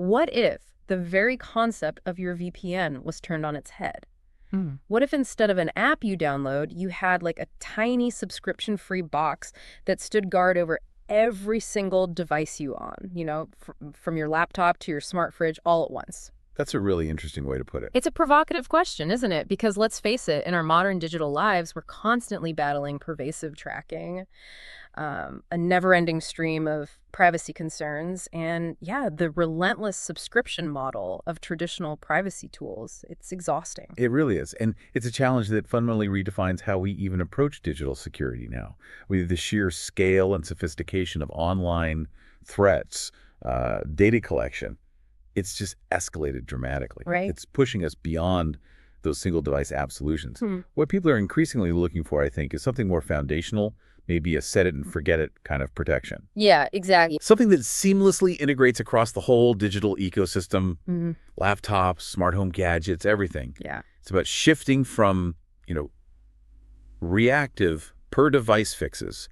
What if the very concept of your VPN was turned on its head? What if instead of an app you download, you had like a tiny subscription-free box that stood guard over every single device you own, from your laptop to your smart fridge all at once? That's a really interesting way to put it. It's a provocative question, isn't it? Because let's face it, in our modern digital lives, we're constantly battling pervasive tracking, a never-ending stream of privacy concerns, and yeah, the relentless subscription model of traditional privacy tools. It's exhausting. It really is. And it's a challenge that fundamentally redefines how we even approach digital security now. With the sheer scale and sophistication of online threats, data collection, it's just escalated dramatically. Right. It's pushing us beyond those single device app solutions. What people are increasingly looking for, I think, is something more foundational, maybe a set it and forget it kind of protection. Yeah, exactly. Something that seamlessly integrates across the whole digital ecosystem, laptops, smart home gadgets, everything. Yeah. It's about shifting from, reactive per device fixes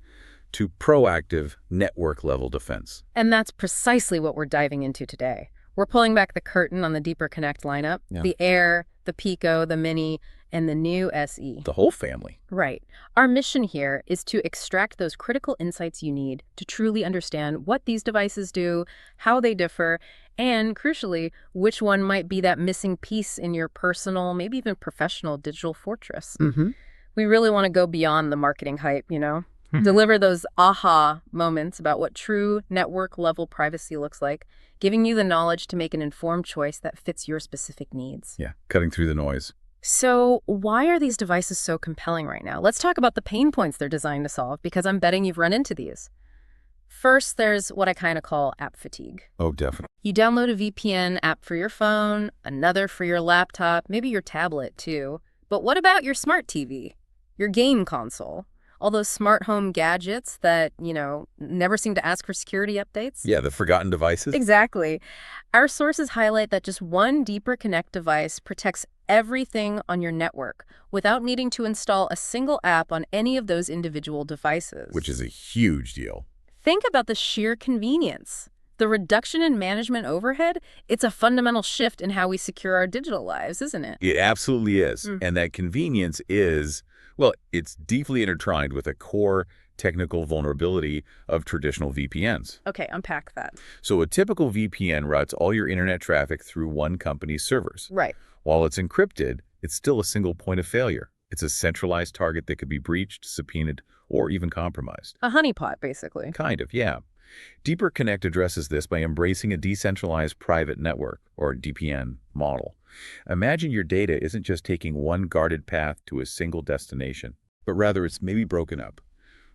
to proactive network level defense. And that's precisely what we're diving into today. We're pulling back the curtain on the Deeper Connect lineup, the Air, the Pico, the Mini, and the new SE. The whole family. Right. Our mission here is to extract those critical insights you need to truly understand what these devices do, how they differ, and crucially, which one might be that missing piece in your personal, maybe even professional digital fortress. We really want to go beyond the marketing hype, deliver those aha moments about what true network-level privacy looks like, giving you the knowledge to make an informed choice that fits your specific needs. Yeah, cutting through the noise. So why are these devices so compelling right now? Let's talk about the pain points they're designed to solve, because I'm betting you've run into these. First, there's what I kind of call app fatigue. Oh, definitely. You download a VPN app for your phone, another for your laptop, maybe your tablet too. But what about your smart TV, your game console? All those smart home gadgets that, never seem to ask for security updates? Yeah, the forgotten devices. Exactly. Our sources highlight that just one Deeper Connect device protects everything on your network without needing to install a single app on any of those individual devices. Which is a huge deal. Think about the sheer convenience. The reduction in management overhead, it's a fundamental shift in how we secure our digital lives, isn't it? It absolutely is. And that convenience is, well, it's deeply intertwined with a core technical vulnerability of traditional VPNs. Okay, unpack that. So a typical VPN routes all your internet traffic through one company's servers. Right. While it's encrypted, it's still a single point of failure. It's a centralized target that could be breached, subpoenaed, or even compromised. A honeypot, basically. Kind of, yeah. Deeper Connect addresses this by embracing a decentralized private network, or DPN, model. Imagine your data isn't just taking one guarded path to a single destination, but rather it's maybe broken up,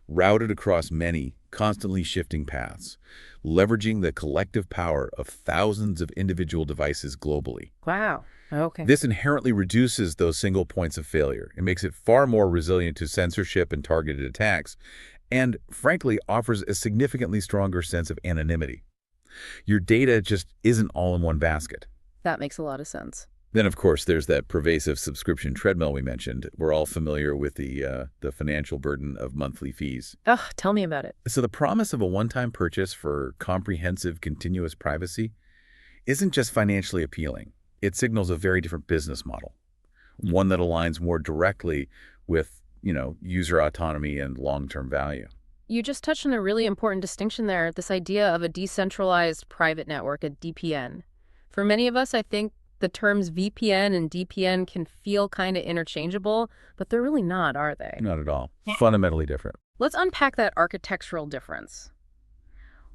routed across many, constantly shifting paths, leveraging the collective power of thousands of individual devices globally. Wow. Okay. This inherently reduces those single points of failure. It makes it far more resilient to censorship and targeted attacks, and frankly offers a significantly stronger sense of anonymity. Your data just isn't all in one basket. That makes a lot of sense. Then, of course, there's that pervasive subscription treadmill we mentioned. We're all familiar with the financial burden of monthly fees. Ugh, tell me about it. So the promise of a one-time purchase for comprehensive, continuous privacy isn't just financially appealing. It signals a very different business model, one that aligns more directly with, user autonomy and long-term value. You just touched on a really important distinction there, this idea of a decentralized private network, a DPN. For many of us, I think the terms VPN and DPN can feel kind of interchangeable, but they're really not, are they? Not at all. Fundamentally different. Let's unpack that architectural difference.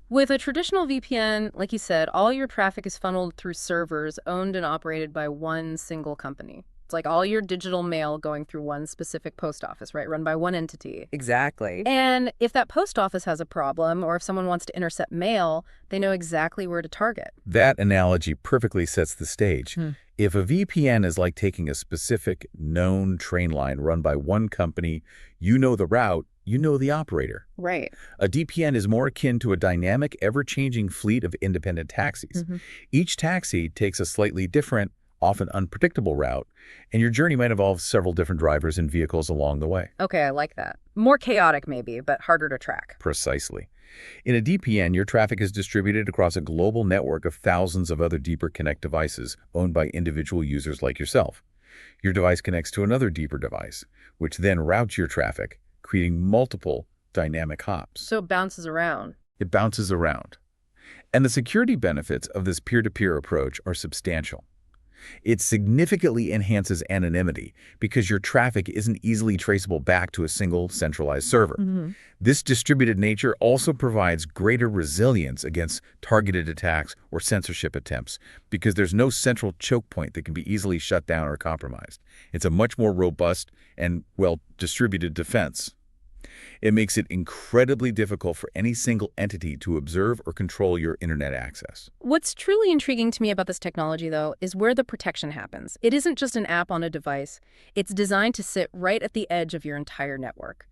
With a traditional VPN, like you said, all your traffic is funneled through servers owned and operated by one single company. It's like all your digital mail going through one specific post office, right? Run by one entity. Exactly. And if that post office has a problem, or if someone wants to intercept mail, they know exactly where to target. That analogy perfectly sets the stage. If a VPN is like taking a specific known train line run by one company, you know the route, you know the operator. Right. A DPN is more akin to a dynamic, ever-changing fleet of independent taxis. Each taxi takes a slightly different, often unpredictable route, and your journey might involve several different drivers and vehicles along the way. Okay, I like that. More chaotic maybe, but harder to track. Precisely. In a DPN, your traffic is distributed across a global network of thousands of other Deeper Connect devices owned by individual users like yourself. Your device connects to another Deeper device, which then routes your traffic, creating multiple dynamic hops. So it bounces around. It bounces around. And the security benefits of this peer-to-peer approach are substantial. It significantly enhances anonymity because your traffic isn't easily traceable back to a single centralized server. This distributed nature also provides greater resilience against targeted attacks or censorship attempts because there's no central choke point that can be easily shut down or compromised. It's a much more robust and well-distributed defense. It makes it incredibly difficult for any single entity to observe or control your internet access. What's truly intriguing to me about this technology, though, is where the protection happens. It isn't just an app on a device. It's designed to sit right at the edge of your entire network.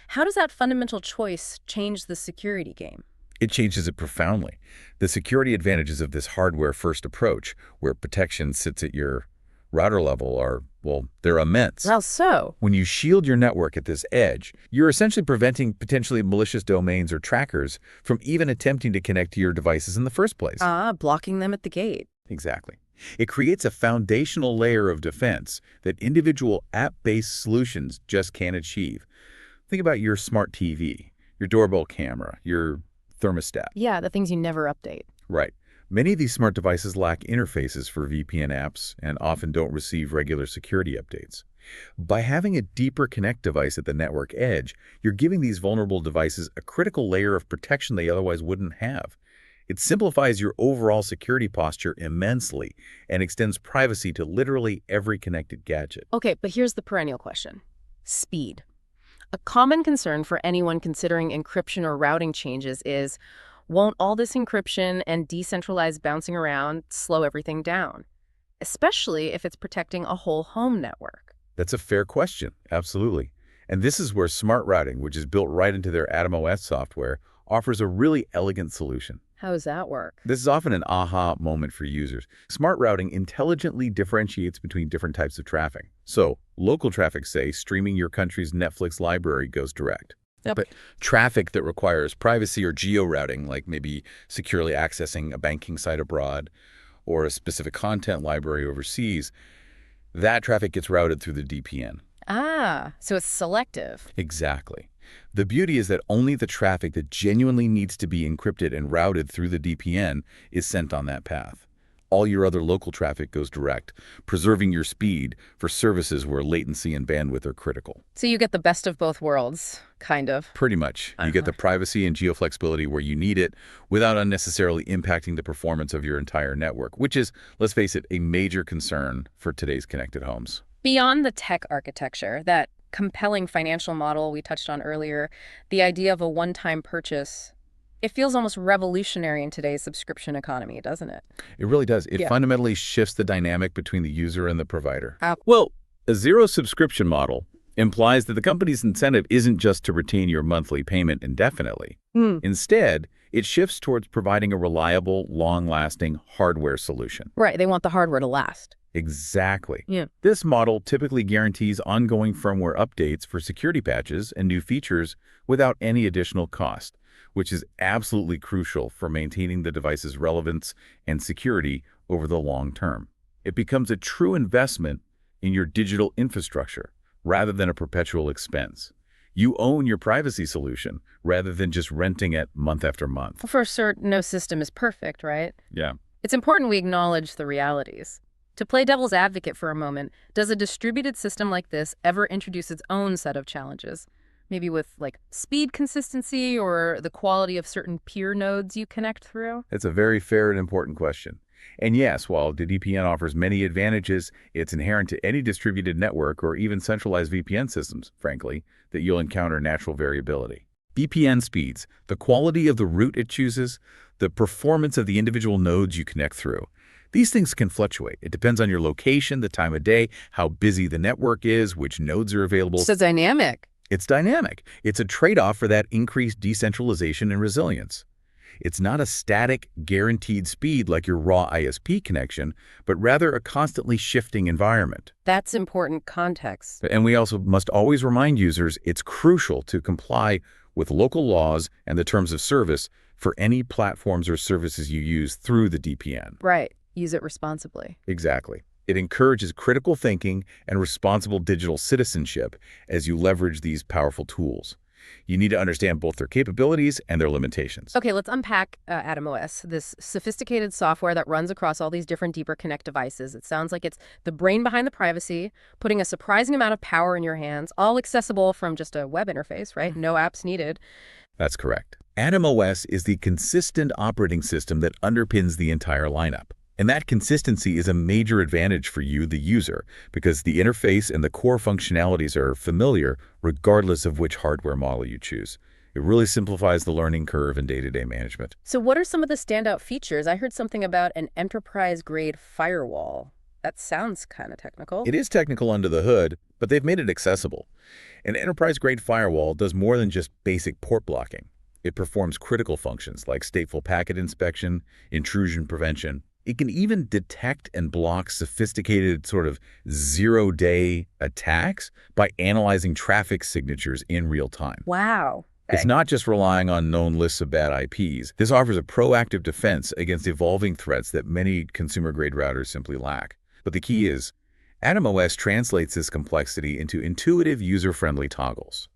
How does that fundamental choice change the security game? It changes it profoundly. The security advantages of this hardware-first approach, where protection sits at your router level, are, they're immense. How so? When you shield your network at this edge, you're essentially preventing potentially malicious domains or trackers from even attempting to connect to your devices in the first place. Blocking them at the gate. Exactly. It creates a foundational layer of defense that individual app-based solutions just can't achieve. Think about your smart TV, your doorbell camera, your thermostat. Yeah, the things you never update. Right. Many of these smart devices lack interfaces for VPN apps and often don't receive regular security updates. By having a Deeper Connect device at the network edge, you're giving these vulnerable devices a critical layer of protection they otherwise wouldn't have. It simplifies your overall security posture immensely and extends privacy to literally every connected gadget. Okay, but here's the perennial question. Speed. A common concern for anyone considering encryption or routing changes is, won't all this encryption and decentralized bouncing around slow everything down, especially if it's protecting a whole home network? That's a fair question, absolutely. And this is where smart routing, which is built right into their AtomOS software, offers a really elegant solution. How does that work? This is often an aha moment for users. Smart routing intelligently differentiates between different types of traffic. So, local traffic, say, streaming your country's Netflix library, goes direct. Yep. But traffic that requires privacy or geo-routing, like maybe securely accessing a banking site abroad or a specific content library overseas, that traffic gets routed through the DPN. So it's selective. Exactly. The beauty is that only the traffic that genuinely needs to be encrypted and routed through the DPN is sent on that path. All your other local traffic goes direct, preserving your speed for services where latency and bandwidth are critical. So you get the best of both worlds, kind of. Pretty much. You get the privacy and geoflexibility where you need it without unnecessarily impacting the performance of your entire network, which is, let's face it, a major concern for today's connected homes. Beyond the tech architecture, that compelling financial model we touched on earlier, the idea of a one-time purchase, it feels almost revolutionary in today's subscription economy, doesn't it? It really does. It fundamentally shifts the dynamic between the user and the provider. How? Well, a zero subscription model implies that the company's incentive isn't just to retain your monthly payment indefinitely. Instead, it shifts towards providing a reliable, long-lasting hardware solution. Right, they want the hardware to last. Exactly. Yeah. This model typically guarantees ongoing firmware updates for security patches and new features without any additional cost, which is absolutely crucial for maintaining the device's relevance and security over the long term. It becomes a true investment in your digital infrastructure rather than a perpetual expense. You own your privacy solution rather than just renting it month after month. For sure, no system is perfect, right? Yeah. It's important we acknowledge the realities. To play devil's advocate for a moment, does a distributed system like this ever introduce its own set of challenges? Maybe with, like, speed consistency or the quality of certain peer nodes you connect through? It's a very fair and important question. And yes, while the DPN offers many advantages, it's inherent to any distributed network or even centralized VPN systems, frankly, that you'll encounter natural variability. VPN speeds, the quality of the route it chooses, the performance of the individual nodes you connect through. These things can fluctuate. It depends on your location, the time of day, how busy the network is, which nodes are available. So dynamic. It's dynamic. It's a trade-off for that increased decentralization and resilience. It's not a static, guaranteed speed like your raw ISP connection, but rather a constantly shifting environment. That's important context. And we also must always remind users it's crucial to comply with local laws and the terms of service for any platforms or services you use through the DPN. Right. Use it responsibly. Exactly. It encourages critical thinking and responsible digital citizenship as you leverage these powerful tools. You need to understand both their capabilities and their limitations. Okay, let's unpack AtomOS, this sophisticated software that runs across all these different Deeper Connect devices. It sounds like it's the brain behind the privacy, putting a surprising amount of power in your hands, all accessible from just a web interface, right? No apps needed. That's correct. AtomOS is the consistent operating system that underpins the entire lineup. And that consistency is a major advantage for you, the user, because the interface and the core functionalities are familiar regardless of which hardware model you choose. It really simplifies the learning curve and day-to-day management. So what are some of the standout features? I heard something about an enterprise-grade firewall. That sounds kind of technical. It is technical under the hood, but they've made it accessible. An enterprise-grade firewall does more than just basic port blocking. It performs critical functions like stateful packet inspection, intrusion prevention. It can even detect and block sophisticated sort of zero-day attacks by analyzing traffic signatures in real time. Wow. It's not just relying on known lists of bad IPs. This offers a proactive defense against evolving threats that many consumer-grade routers simply lack. But the key is, AtomOS translates this complexity into intuitive, user-friendly toggles.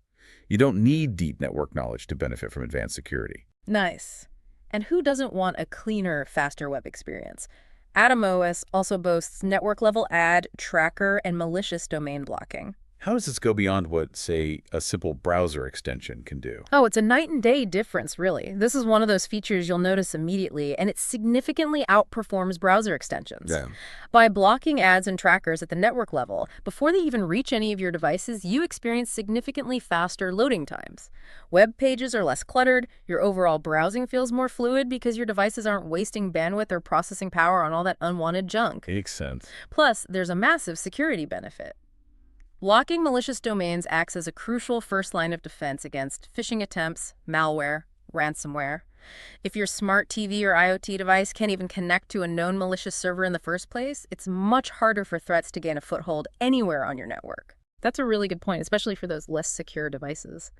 You don't need deep network knowledge to benefit from advanced security. Nice. And who doesn't want a cleaner, faster web experience? AtomOS also boasts network-level ad, tracker, and malicious domain blocking. How does this go beyond what, say, a simple browser extension can do? Oh, it's a night and day difference, really. This is one of those features you'll notice immediately, and it significantly outperforms browser extensions. Yeah. By blocking ads and trackers at the network level, before they even reach any of your devices, you experience significantly faster loading times. Web pages are less cluttered, your overall browsing feels more fluid because your devices aren't wasting bandwidth or processing power on all that unwanted junk. Makes sense. Plus, there's a massive security benefit. Blocking malicious domains acts as a crucial first line of defense against phishing attempts, malware, ransomware. If your smart TV or IoT device can't even connect to a known malicious server in the first place, it's much harder for threats to gain a foothold anywhere on your network. That's a really good point, especially for those less secure devices.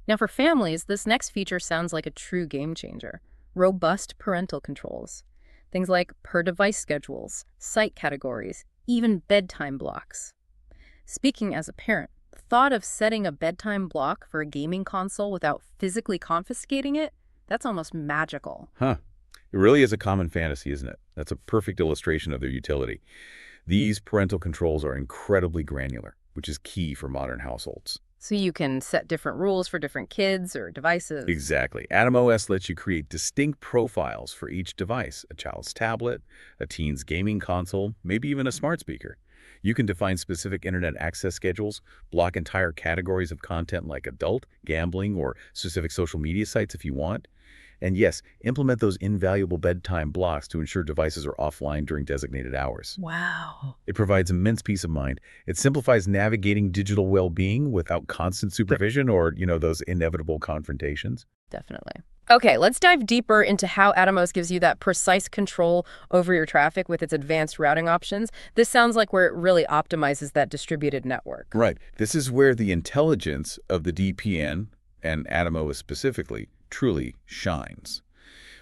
Now, for families, this next feature sounds like a true game changer. Robust parental controls. Things like per-device schedules, site categories, even bedtime blocks. Speaking as a parent, the thought of setting a bedtime block for a gaming console without physically confiscating it, that's almost magical. Huh. It really is a common fantasy, isn't it? That's a perfect illustration of their utility. These parental controls are incredibly granular, which is key for modern households. So you can set different rules for different kids or devices. Exactly. AtomOS lets you create distinct profiles for each device, a child's tablet, a teen's gaming console, maybe even a smart speaker. You can define specific internet access schedules, block entire categories of content like adult, gambling, or specific social media sites if you want. And yes, implement those invaluable bedtime blocks to ensure devices are offline during designated hours. Wow. It provides immense peace of mind. It simplifies navigating digital well-being without constant supervision or, those inevitable confrontations. Definitely. Okay, let's dive deeper into how AtomOS gives you that precise control over your traffic with its advanced routing options. This sounds like where it really optimizes that distributed network. Right. This is where the intelligence of the DPN, and AtomOS specifically, truly shines.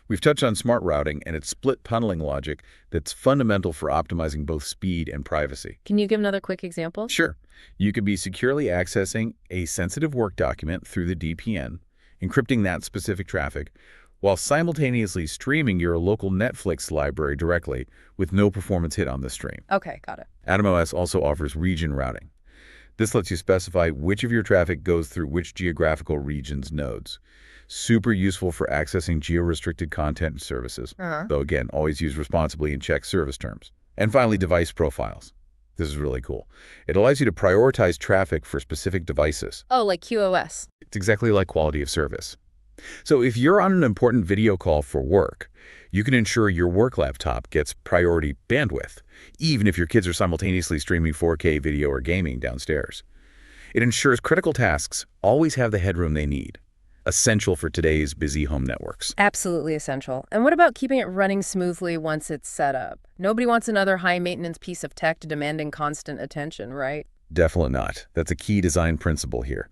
We've touched on smart routing and its split tunneling logic that's fundamental for optimizing both speed and privacy. Can you give another quick example? Sure. You could be securely accessing a sensitive work document through the DPN, encrypting that specific traffic, while simultaneously streaming your local Netflix library directly with no performance hit on the stream. Okay, got it. AtomOS also offers region routing. This lets you specify which of your traffic goes through which geographical region's nodes. Super useful for accessing geo-restricted content and services, though again, always use responsibly and check service terms. And finally, device profiles. This is really cool. It allows you to prioritize traffic for specific devices. Oh, like QoS. It's exactly like quality of service. So if you're on an important video call for work, you can ensure your work laptop gets priority bandwidth, even if your kids are simultaneously streaming 4K video or gaming downstairs. It ensures critical tasks always have the headroom they need. Essential for today's busy home networks. Absolutely essential. And what about keeping it running smoothly once it's set up? Nobody wants another high-maintenance piece of tech demanding constant attention, right? Definitely not. That's a key design principle here.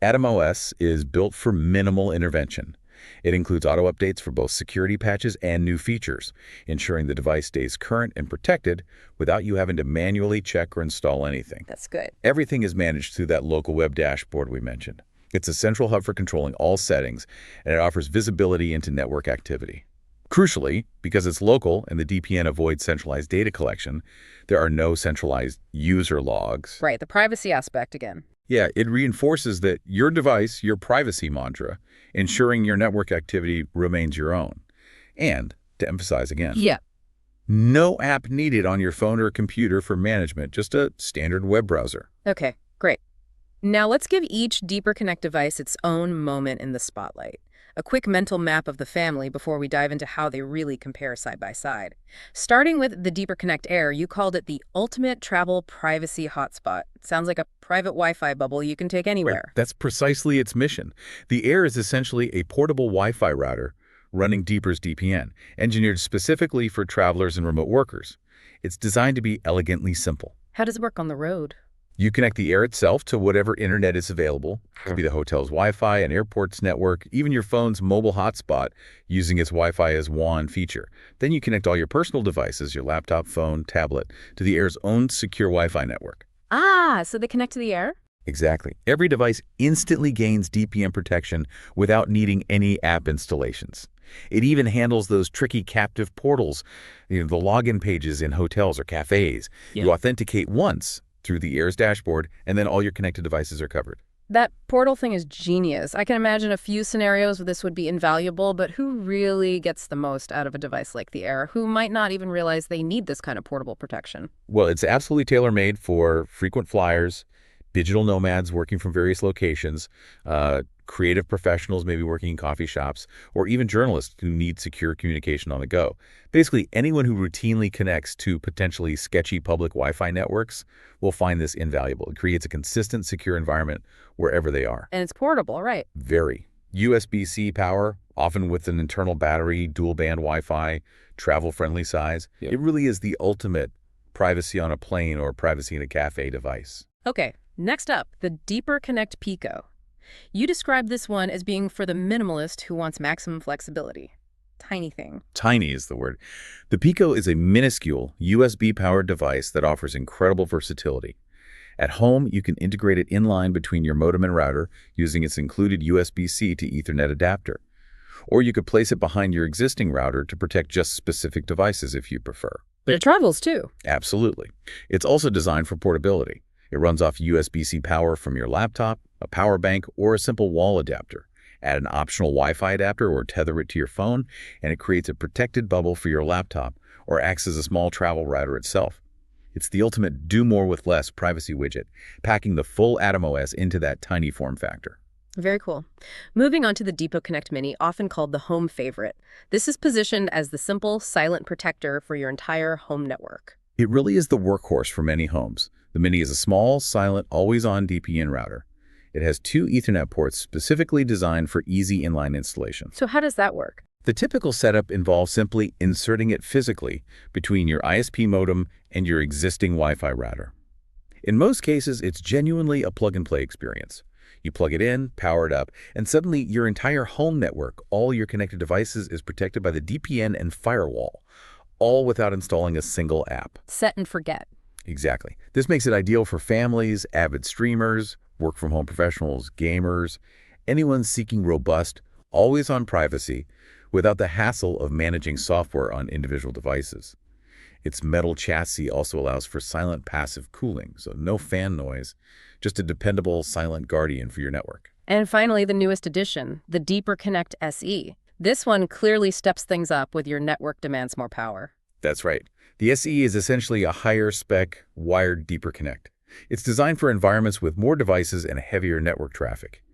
AtomOS is built for minimal intervention. It includes auto updates for both security patches and new features, ensuring the device stays current and protected without you having to manually check or install anything. That's good. Everything is managed through that local web dashboard we mentioned. It's a central hub for controlling all settings, and it offers visibility into network activity. Crucially, because it's local and the DPN avoids centralized data collection, there are no centralized user logs. Right, the privacy aspect again. Yeah, it reinforces that your device, your privacy mantra, ensuring your network activity remains your own. And, to emphasize again, Yeah. no app needed on your phone or computer for management, just a standard web browser. Okay, great. Now let's give each Deeper Connect device its own moment in the spotlight. A quick mental map of the family before we dive into how they really compare side by side. Starting with the Deeper Connect Air, you called it the ultimate travel privacy hotspot. Sounds like a private Wi-Fi bubble you can take anywhere. That's precisely its mission. The Air is essentially a portable Wi-Fi router running Deeper's DPN, engineered specifically for travelers and remote workers. It's designed to be elegantly simple. How does it work on the road? You connect the Air itself to whatever internet is available. It could be the hotel's Wi-Fi, an airport's network, even your phone's mobile hotspot using its Wi-Fi as WAN feature. Then you connect all your personal devices, your laptop, phone, tablet, to the Air's own secure Wi-Fi network. Ah, so they connect to the Air? Exactly. Every device instantly gains DPN protection without needing any app installations. It even handles those tricky captive portals, the login pages in hotels or cafes. Yeah. You authenticate once through the Air's dashboard, and then all your connected devices are covered. That portal thing is genius. I can imagine a few scenarios where this would be invaluable, but who really gets the most out of a device like the Air, who might not even realize they need this kind of portable protection? Well, it's absolutely tailor-made for frequent flyers, digital nomads working from various locations, creative professionals maybe working in coffee shops, or even journalists who need secure communication on the go. Basically, anyone who routinely connects to potentially sketchy public Wi-Fi networks will find this invaluable. It creates a consistent, secure environment wherever they are. And it's portable, right? Very. USB-C power, often with an internal battery, dual-band Wi-Fi, travel-friendly size. Yep. It really is the ultimate privacy on a plane or privacy in a cafe device. Okay, next up, the Deeper Connect Pico. You described this one as being for the minimalist who wants maximum flexibility. Tiny thing. Tiny is the word. The Pico is a minuscule USB-powered device that offers incredible versatility. At home, you can integrate it inline between your modem and router using its included USB-C to Ethernet adapter. Or you could place it behind your existing router to protect just specific devices if you prefer. But it travels too. Absolutely. It's also designed for portability. It runs off USB-C power from your laptop, a power bank, or a simple wall adapter. Add an optional Wi-Fi adapter or tether it to your phone, and it creates a protected bubble for your laptop or acts as a small travel router itself. It's the ultimate do more with less privacy widget, packing the full AtomOS into that tiny form factor. Very cool. Moving on to the Deeper Connect Mini, often called the home favorite. This is positioned as the simple, silent protector for your entire home network. It really is the workhorse for many homes. The Mini is a small, silent, always-on DPN router. It has 2 Ethernet ports specifically designed for easy inline installation. So how does that work? The typical setup involves simply inserting it physically between your ISP modem and your existing Wi-Fi router. In most cases, it's genuinely a plug-and-play experience. You plug it in, power it up, and suddenly your entire home network, all your connected devices, is protected by the DPN and firewall, all without installing a single app. Set and forget. Exactly. This makes it ideal for families, avid streamers, work-from-home professionals, gamers, anyone seeking robust, always-on privacy without the hassle of managing software on individual devices. Its metal chassis also allows for silent passive cooling, so no fan noise, just a dependable silent guardian for your network. And finally, the newest addition, the Deeper Connect SE. This one clearly steps things up with your network demands more power. That's right. The SE is essentially a higher-spec, wired Deeper Connect. It's designed for environments with more devices and heavier network traffic.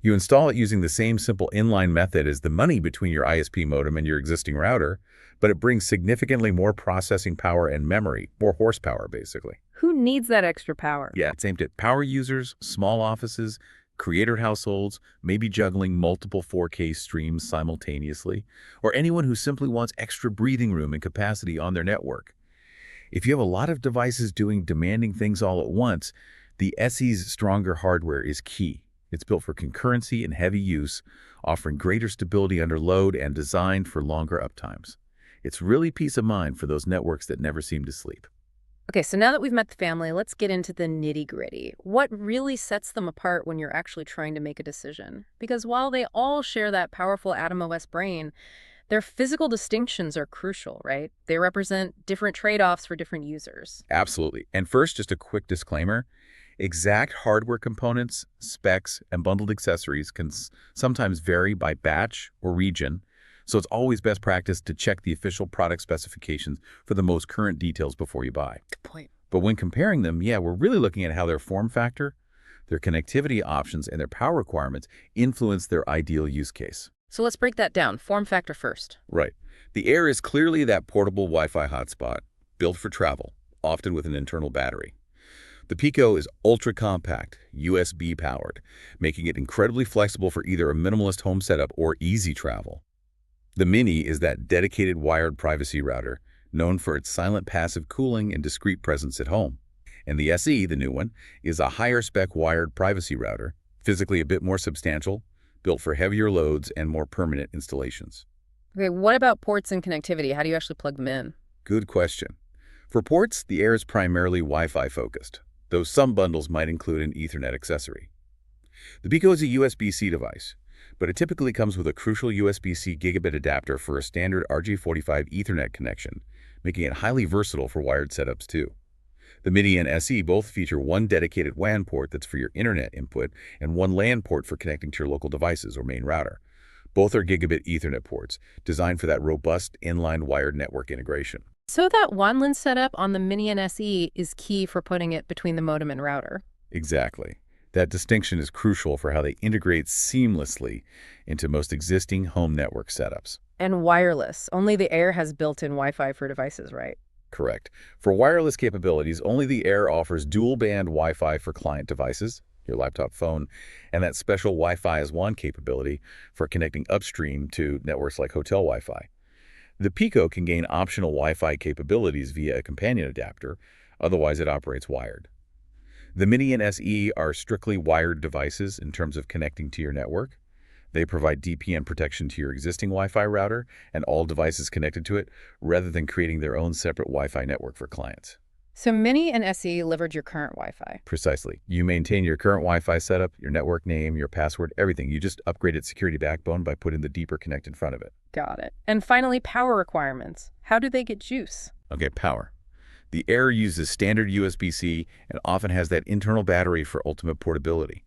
You install it using the same simple inline method as the money between your ISP modem and your existing router, but it brings significantly more processing power and memory, more horsepower, basically. Who needs that extra power? Yeah, it's aimed at power users, small offices, creator households, maybe juggling multiple 4K streams simultaneously, or anyone who simply wants extra breathing room and capacity on their network. If you have a lot of devices doing demanding things all at once, The SE's stronger hardware is key. It's built for concurrency and heavy use, offering greater stability under load and designed for longer uptimes. It's really peace of mind for those networks that never seem to sleep. Okay, so now that we've met the family, let's get into the nitty-gritty. What really sets them apart when you're actually trying to make a decision? Because while they all share that powerful AtomOS brain, their physical distinctions are crucial, right? They represent different trade-offs for different users. Absolutely. And first, just a quick disclaimer. Exact hardware components, specs, and bundled accessories can sometimes vary by batch or region, so it's always best practice to check the official product specifications for the most current details before you buy. Good point. But when comparing them, yeah, we're really looking at how their form factor, their connectivity options, and their power requirements influence their ideal use case. So let's break that down. Form factor first. Right. The Air is clearly that portable Wi-Fi hotspot, built for travel, often with an internal battery. The Pico is ultra-compact, USB-powered, making it incredibly flexible for either a minimalist home setup or easy travel. The Mini is that dedicated wired privacy router, known for its silent passive cooling and discreet presence at home. And the SE, the new one, is a higher-spec wired privacy router, physically a bit more substantial, built for heavier loads and more permanent installations. Okay, what about ports and connectivity? How do you actually plug them in? Good question. For ports, the Air is primarily Wi-Fi focused, though some bundles might include an Ethernet accessory. The Pico is a USB-C device, but it typically comes with a crucial USB-C gigabit adapter for a standard RJ45 Ethernet connection, making it highly versatile for wired setups too. The Mini and SE both feature one dedicated WAN port that's for your internet input and one LAN port for connecting to your local devices or main router. Both are gigabit Ethernet ports, designed for that robust inline wired network integration. So that WAN setup on the Mini and SE is key for putting it between the modem and router. Exactly. That distinction is crucial for how they integrate seamlessly into most existing home network setups. And wireless. Only the Air has built-in Wi-Fi for devices, right? Correct. For wireless capabilities, only the Air offers dual-band Wi-Fi for client devices, your laptop phone, and that special Wi-Fi as WAN capability for connecting upstream to networks like hotel Wi-Fi. The Pico can gain optional Wi-Fi capabilities via a companion adapter, otherwise it operates wired. The Mini and SE are strictly wired devices in terms of connecting to your network. They provide DPN protection to your existing Wi-Fi router and all devices connected to it, rather than creating their own separate Wi-Fi network for clients. So Mini and SE leverage your current Wi-Fi. Precisely. You maintain your current Wi-Fi setup, your network name, your password, everything. You just upgrade its security backbone by putting the Deeper Connect in front of it. Got it. And finally, power requirements. How do they get juice? Okay, power. The Air uses standard USB-C and often has that internal battery for ultimate portability.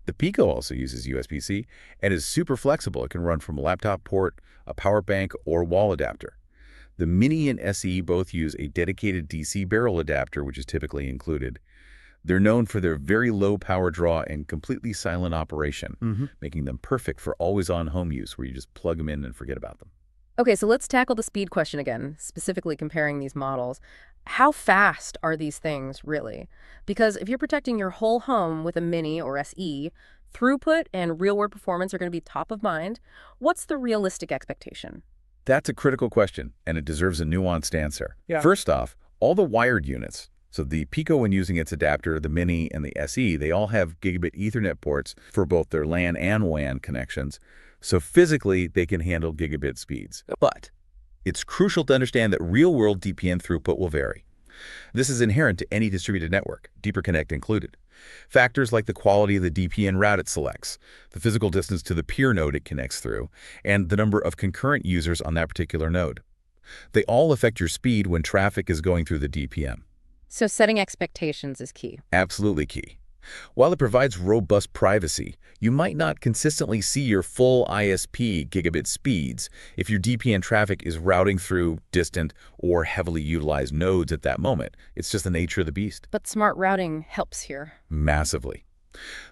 The Pico also uses USB-C and is super flexible. It can run from a laptop port, a power bank, or wall adapter. The Mini and SE both use a dedicated DC barrel adapter, which is typically included. They're known for their very low power draw and completely silent operation, making them perfect for always-on home use where you just plug them in and forget about them. Okay, so let's tackle the speed question again, specifically comparing these models. How fast are these things, really? Because if you're protecting your whole home with a Mini or SE, throughput and real-world performance are going to be top of mind. What's the realistic expectation? That's a critical question, and it deserves a nuanced answer. Yeah. First off, all the wired units, so the Pico when using its adapter, the Mini, and the SE, they all have gigabit Ethernet ports for both their LAN and WAN connections, so physically they can handle gigabit speeds. But it's crucial to understand that real-world DPN throughput will vary. This is inherent to any distributed network, Deeper Connect included. Factors like the quality of the DPN route it selects, the physical distance to the peer node it connects through, and the number of concurrent users on that particular node. They all affect your speed when traffic is going through the DPM. So setting expectations is key. Absolutely key. While it provides robust privacy, you might not consistently see your full ISP gigabit speeds if your DPN traffic is routing through distant or heavily utilized nodes at that moment. It's just the nature of the beast. But smart routing helps here. Massively.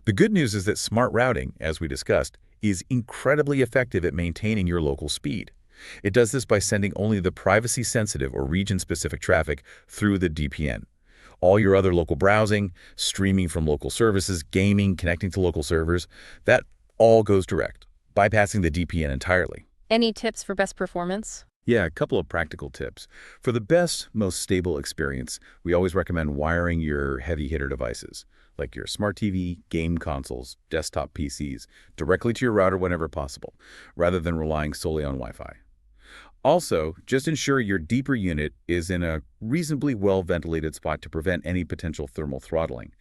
The good news is that smart routing, as we discussed, is incredibly effective at maintaining your local speed. It does this by sending only the privacy-sensitive or region-specific traffic through the DPN. All your other local browsing, streaming from local services, gaming, connecting to local servers, that all goes direct, bypassing the DPN entirely. Any tips for best performance? Yeah, a couple of practical tips. For the best, most stable experience, we always recommend wiring your heavy hitter devices, like your smart TV, game consoles, desktop PCs, directly to your router whenever possible, rather than relying solely on Wi-Fi. Also, just ensure your deeper unit is in a reasonably well-ventilated spot to prevent any potential thermal throttling.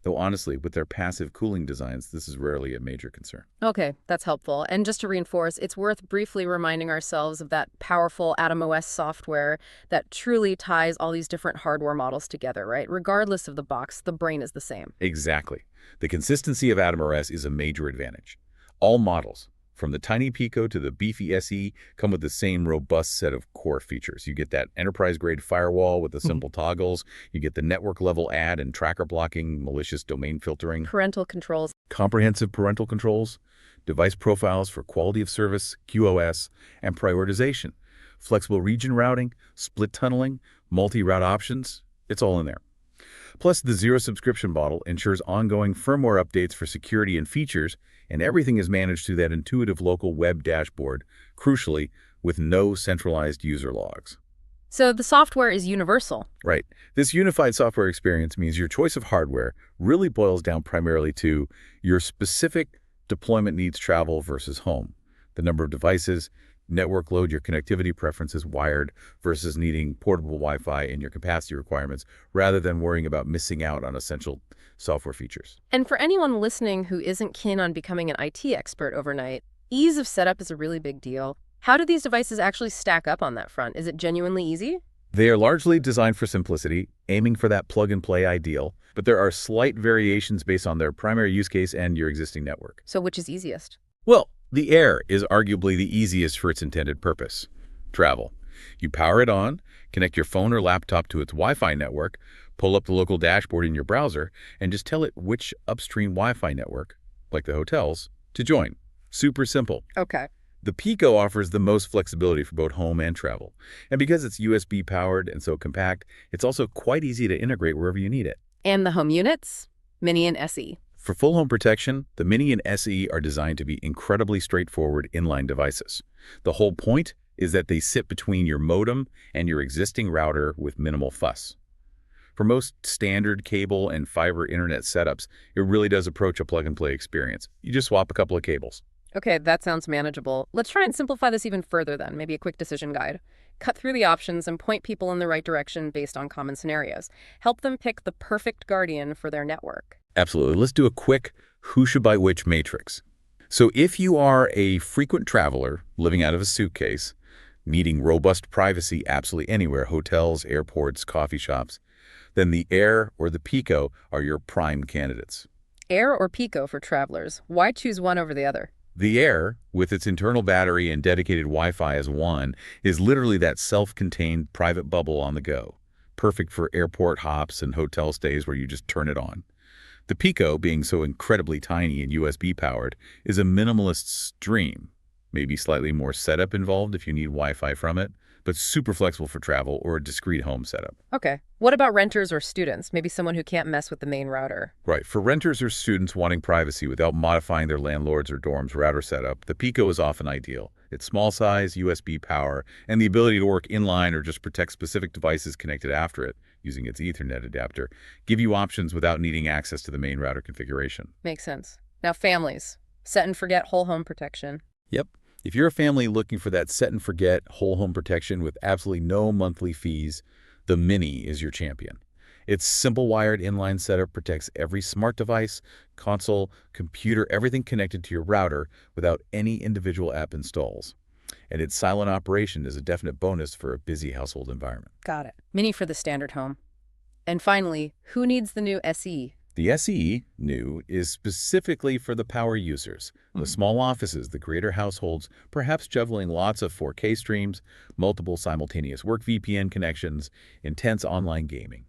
Though honestly, with their passive cooling designs, this is rarely a major concern. Okay, that's helpful. And just to reinforce, it's worth briefly reminding ourselves of that powerful Atom OS software that truly ties all these different hardware models together, right? Regardless of the box, the brain is the same. Exactly. The consistency of Atom OS is a major advantage. All models, from the tiny Pico to the beefy SE, come with the same robust set of core features. You get that enterprise-grade firewall with the simple toggles. You get the network-level ad and tracker blocking, malicious domain filtering, Parental controls. comprehensive parental controls, device profiles for quality of service, QoS, and prioritization, flexible region routing, split tunneling, multi-route options. It's all in there. Plus, the zero subscription model ensures ongoing firmware updates for security and features, and everything is managed through that intuitive local web dashboard, crucially, with no centralized user logs. So the software is universal. Right. This unified software experience means your choice of hardware really boils down primarily to your specific deployment needs, travel versus home, the number of devices, network load, your connectivity preferences, wired versus needing portable Wi-Fi, and your capacity requirements, rather than worrying about missing out on essential software features. And for anyone listening who isn't keen on becoming an IT expert overnight, ease of setup is a really big deal. How do these devices actually stack up on that front? Is it genuinely easy? They are largely designed for simplicity, aiming for that plug-and-play ideal, but there are slight variations based on their primary use case and your existing network. So which is easiest? Well, the Air is arguably the easiest for its intended purpose: travel. You power it on, connect your phone or laptop to its Wi-Fi network, pull up the local dashboard in your browser, and just tell it which upstream Wi-Fi network, like the hotels, to join. Super simple. Okay. The Pico offers the most flexibility for both home and travel. And because it's USB powered and so compact, it's also quite easy to integrate wherever you need it. And the home units? Mini and SE. For full home protection, the Mini and SE are designed to be incredibly straightforward inline devices. The whole point is that they sit between your modem and your existing router with minimal fuss. For most standard cable and fiber internet setups, it really does approach a plug-and-play experience. You just swap a couple of cables. Okay, that sounds manageable. Let's try and simplify this even further then, maybe a quick decision guide. Cut through the options and point people in the right direction based on common scenarios. Help them pick the perfect guardian for their network. Absolutely. Let's do a quick who should buy which matrix. So if you are a frequent traveler living out of a suitcase, needing robust privacy absolutely anywhere, hotels, airports, coffee shops, then the Air or the Pico are your prime candidates. Air or Pico for travelers? Why choose one over the other? The Air, with its internal battery and dedicated Wi-Fi as one, is literally that self-contained private bubble on the go, perfect for airport hops and hotel stays where you just turn it on. The Pico, being so incredibly tiny and USB-powered, is a minimalist's dream. Maybe slightly more setup involved if you need Wi-Fi from it, but super flexible for travel or a discrete home setup. Okay. What about renters or students? Maybe someone who can't mess with the main router. Right. For renters or students wanting privacy without modifying their landlord's or dorm's router setup, the Pico is often ideal. Its small size, USB power, and the ability to work inline or just protect specific devices connected after it, using its Ethernet adapter, give you options without needing access to the main router configuration. Makes sense. Now families. Set and forget whole home protection. Yep. If you're a family looking for that set and forget whole home protection with absolutely no monthly fees, the Mini is your champion. Its simple wired inline setup protects every smart device, console, computer, everything connected to your router without any individual app installs. And its silent operation is a definite bonus for a busy household environment. Got it. Mini for the standard home. And finally, who needs the new SE? The SE, new, is specifically for the power users, the small offices, the greater households, perhaps juggling lots of 4K streams, multiple simultaneous work VPN connections, intense online gaming.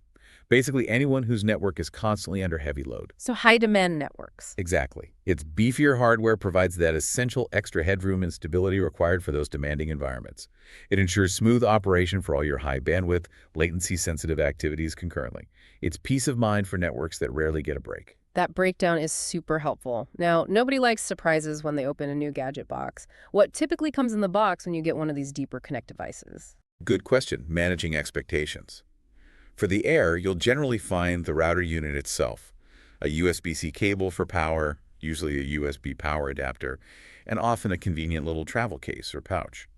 Basically anyone whose network is constantly under heavy load. So high-demand networks. Exactly. Its beefier hardware provides that essential extra headroom and stability required for those demanding environments. It ensures smooth operation for all your high-bandwidth, latency-sensitive activities concurrently. It's peace of mind for networks that rarely get a break. That breakdown is super helpful. Now, nobody likes surprises when they open a new gadget box. What typically comes in the box when you get one of these Deeper Connect devices? Good question, managing expectations. For the Air, you'll generally find the router unit itself, a USB-C cable for power, usually a USB power adapter, and often a convenient little travel case or pouch.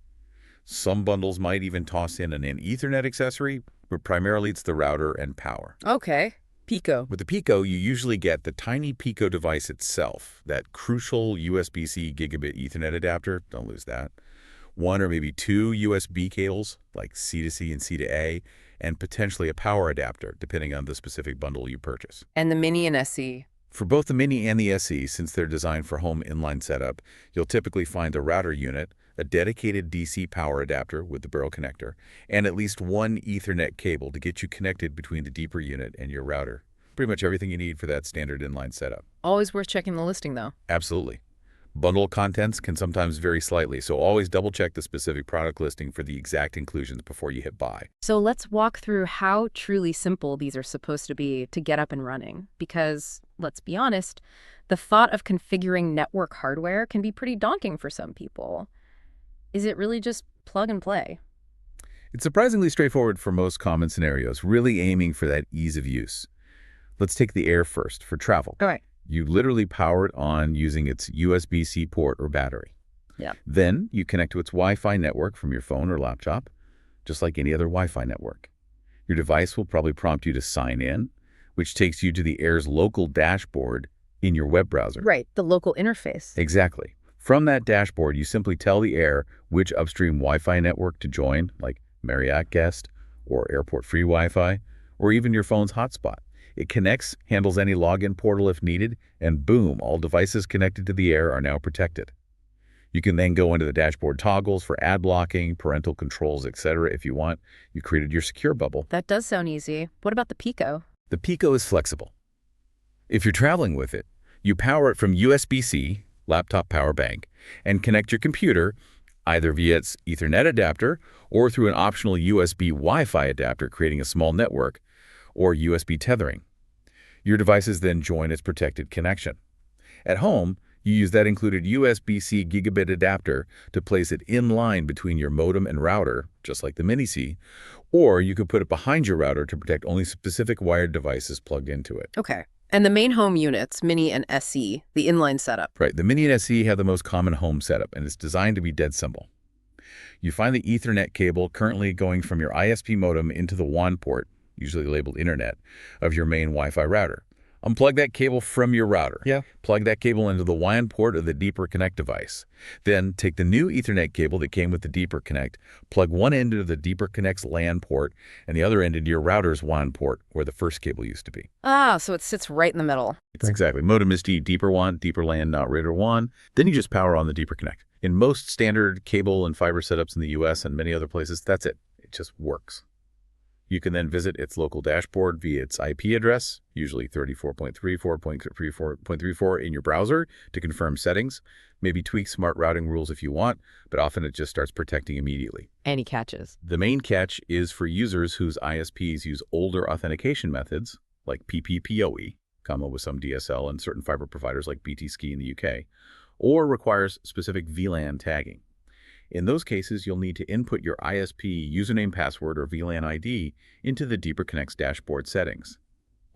Some bundles might even toss in an Ethernet accessory, but primarily it's the router and power. Okay. Pico. With the Pico, you usually get the tiny Pico device itself, that crucial USB-C gigabit Ethernet adapter, don't lose that, one or maybe two USB cables, like C to C and C to A, and potentially a power adapter, depending on the specific bundle you purchase. And the Mini and SE. For both the Mini and the SE, since they're designed for home inline setup, you'll typically find a router unit, a dedicated DC power adapter with the barrel connector, and at least one Ethernet cable to get you connected between the Deeper unit and your router. Pretty much everything you need for that standard inline setup. Always worth checking the listing, though. Absolutely. Bundle contents can sometimes vary slightly, so always double-check the specific product listing for the exact inclusions before you hit buy. So let's walk through how truly simple these are supposed to be to get up and running. Because, let's be honest, the thought of configuring network hardware can be pretty daunting for some people. Is it really just plug and play? It's surprisingly straightforward for most common scenarios, really aiming for that ease of use. Let's take the Air first, for travel. All right. You literally power it on using its USB-C port or battery. Yeah. Then you connect to its Wi-Fi network from your phone or laptop, just like any other Wi-Fi network. Your device will probably prompt you to sign in, which takes you to the Air's local dashboard in your web browser. Right, the local interface. Exactly. From that dashboard, you simply tell the Air which upstream Wi-Fi network to join, like Marriott Guest or Airport Free Wi-Fi, or even your phone's hotspot. It connects, handles any login portal if needed, and boom, all devices connected to the Air are now protected. You can then go into the dashboard toggles for ad blocking, parental controls, etc. if you want. You created your secure bubble. That does sound easy. What about the Pico? The Pico is flexible. If you're traveling with it, you power it from USB-C, laptop power bank, and connect your computer either via its Ethernet adapter or through an optional USB Wi-Fi adapter, creating a small network, or USB tethering. Your devices then join its protected connection. At home, you use that included USB-C gigabit adapter to place it in line between your modem and router, just like the Mini-C, or you could put it behind your router to protect only specific wired devices plugged into it. Okay. And the main home units, Mini and SE, the inline setup. Right, the Mini and SE have the most common home setup, and it's designed to be dead simple. You find the Ethernet cable currently going from your ISP modem into the WAN port, usually labeled Internet, of your main Wi-Fi router. Unplug that cable from your router. Plug that cable into the WAN port of the Deeper Connect device. Then take the new Ethernet cable that came with the Deeper Connect, plug one end into the Deeper Connect's LAN port, and the other end into your router's WAN port, where the first cable used to be. Ah, so it sits right in the middle. Exactly. Modem is Deeper WAN, Deeper LAN, not Router WAN. Then you just power on the Deeper Connect. In most standard cable and fiber setups in the US and many other places, that's it. It just works. You can then visit its local dashboard via its IP address, usually 34.34.34.34 in your browser, to confirm settings. Maybe tweak smart routing rules if you want, but often it just starts protecting immediately. Any catches? The main catch is for users whose ISPs use older authentication methods, like PPPoE, with some DSL and certain fiber providers like BT Ski in the UK, or requires specific VLAN tagging. In those cases, you'll need to input your ISP username, password, or VLAN ID into the Deeper Connect's dashboard settings.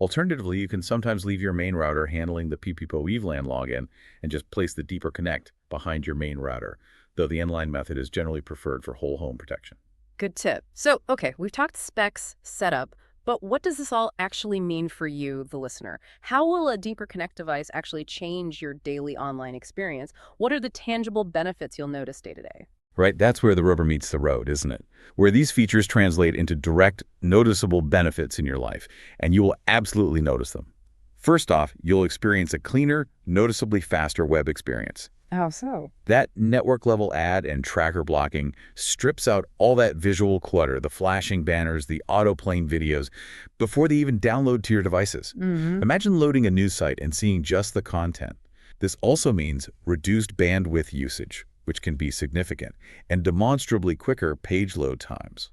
Alternatively, you can sometimes leave your main router handling the PPPoE VLAN login and just place the Deeper Connect behind your main router, though the inline method is generally preferred for whole home protection. Good tip. So, okay, we've talked specs, setup, but what does this all actually mean for you, the listener? How will a Deeper Connect device actually change your daily online experience? What are the tangible benefits you'll notice day to day? Right, that's where the rubber meets the road, isn't it? Where these features translate into direct, noticeable benefits in your life, and you will absolutely notice them. First off, you'll experience a cleaner, noticeably faster web experience. How so? That network-level ad and tracker blocking strips out all that visual clutter, the flashing banners, the auto-playing videos, before they even download to your devices. Imagine loading a news site and seeing just the content. This also means reduced bandwidth usage, which can be significant, and demonstrably quicker page load times.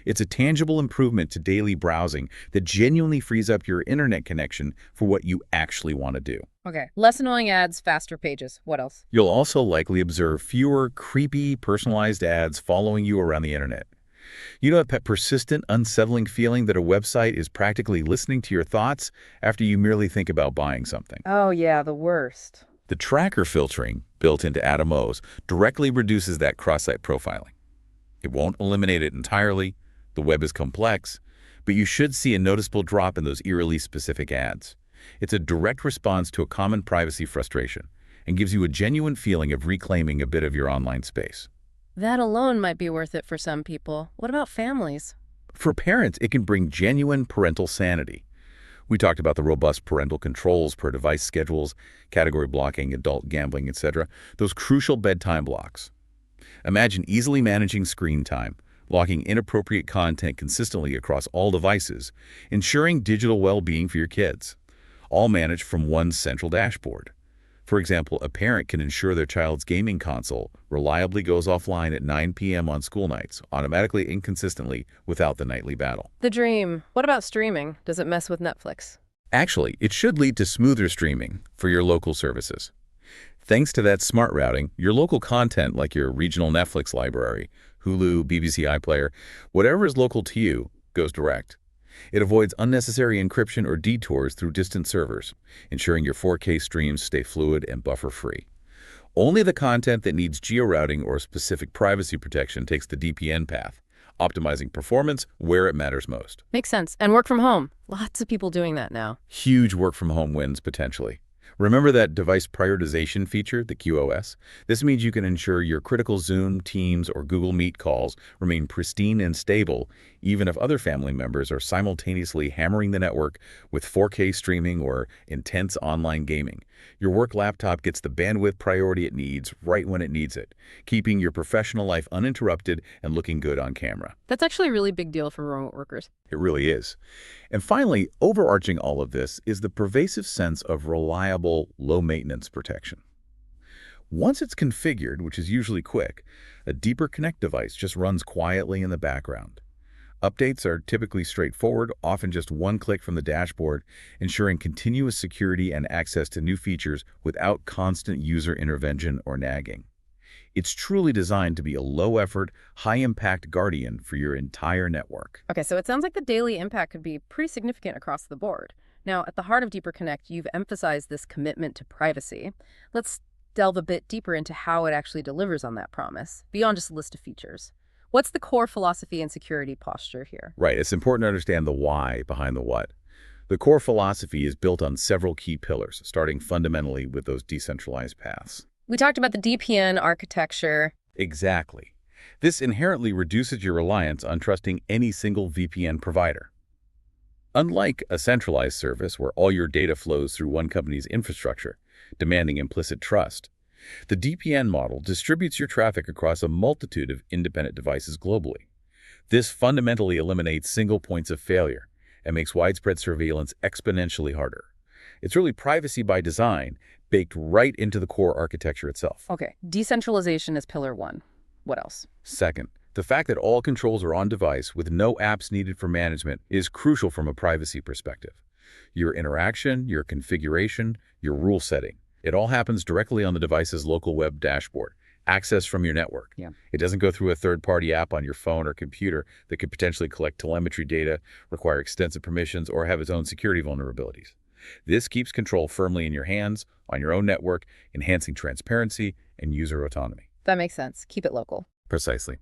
It's a tangible improvement to daily browsing that genuinely frees up your internet connection for what you actually want to do. Okay. Less annoying ads, faster pages. What else? You'll also likely observe fewer creepy, personalized ads following you around the internet. You know that persistent, unsettling feeling that a website is practically listening to your thoughts after you merely think about buying something. Oh, yeah, the worst. The tracker filtering built into Atomos directly reduces that cross-site profiling. It won't eliminate it entirely. The web is complex, but you should see a noticeable drop in those eerily specific ads. It's a direct response to a common privacy frustration and gives you a genuine feeling of reclaiming a bit of your online space. That alone might be worth it for some people. What about families? For parents, it can bring genuine parental sanity. We talked about the robust parental controls per device schedules, category blocking, adult gambling, etc. Those crucial bedtime blocks. Imagine easily managing screen time, locking inappropriate content consistently across all devices, ensuring digital well-being for your kids, all managed from one central dashboard. For example, a parent can ensure their child's gaming console reliably goes offline at 9 p.m. on school nights, automatically and consistently, without the nightly battle. The dream. What about streaming? Does it mess with Netflix? Actually, it should lead to smoother streaming for your local services. Thanks to that smart routing, your local content like your regional Netflix library, Hulu, BBC iPlayer, whatever is local to you, goes direct. It avoids unnecessary encryption or detours through distant servers, ensuring your 4K streams stay fluid and buffer-free. Only the content that needs geo-routing or specific privacy protection takes the DPN path, optimizing performance where it matters most. Makes sense. And work from home. Lots of people doing that now. Huge work-from-home wins, potentially. Remember that device prioritization feature, the QoS? This means you can ensure your critical Zoom, Teams, or Google Meet calls remain pristine and stable, even if other family members are simultaneously hammering the network with 4K streaming or intense online gaming. Your work laptop gets the bandwidth priority it needs right when it needs it, keeping your professional life uninterrupted and looking good on camera. That's actually a really big deal for remote workers. It really is. And finally, overarching all of this is the pervasive sense of reliable, low-maintenance protection. Once it's configured, which is usually quick, a Deeper Connect device just runs quietly in the background. Updates are typically straightforward, often just one click from the dashboard, ensuring continuous security and access to new features without constant user intervention or nagging. It's truly designed to be a low-effort, high-impact guardian for your entire network. Okay, so it sounds like the daily impact could be pretty significant across the board. Now, at the heart of Deeper Connect, you've emphasized this commitment to privacy. Let's delve a bit deeper into how it actually delivers on that promise, beyond just a list of features. What's the core philosophy and security posture here? Right, it's important to understand the why behind the what. The core philosophy is built on several key pillars, starting fundamentally with those decentralized paths. We talked about the DPN architecture. Exactly. This inherently reduces your reliance on trusting any single VPN provider. Unlike a centralized service where all your data flows through one company's infrastructure, demanding implicit trust, the DPN model distributes your traffic across a multitude of independent devices globally. This fundamentally eliminates single points of failure and makes widespread surveillance exponentially harder. It's really privacy by design, baked right into the core architecture itself. Okay, decentralization is pillar one. What else? Second, the fact that all controls are on device with no apps needed for management is crucial from a privacy perspective. Your interaction, your configuration, your rule setting, it all happens directly on the device's local web dashboard, accessed from your network. Yeah. It doesn't go through a third-party app on your phone or computer that could potentially collect telemetry data, require extensive permissions, or have its own security vulnerabilities. This keeps control firmly in your hands, on your own network, enhancing transparency and user autonomy. That makes sense. Keep it local. Precisely.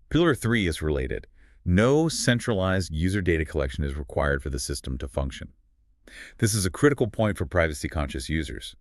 Pillar 3 is related. No centralized user data collection is required for the system to function. This is a critical point for privacy-conscious users.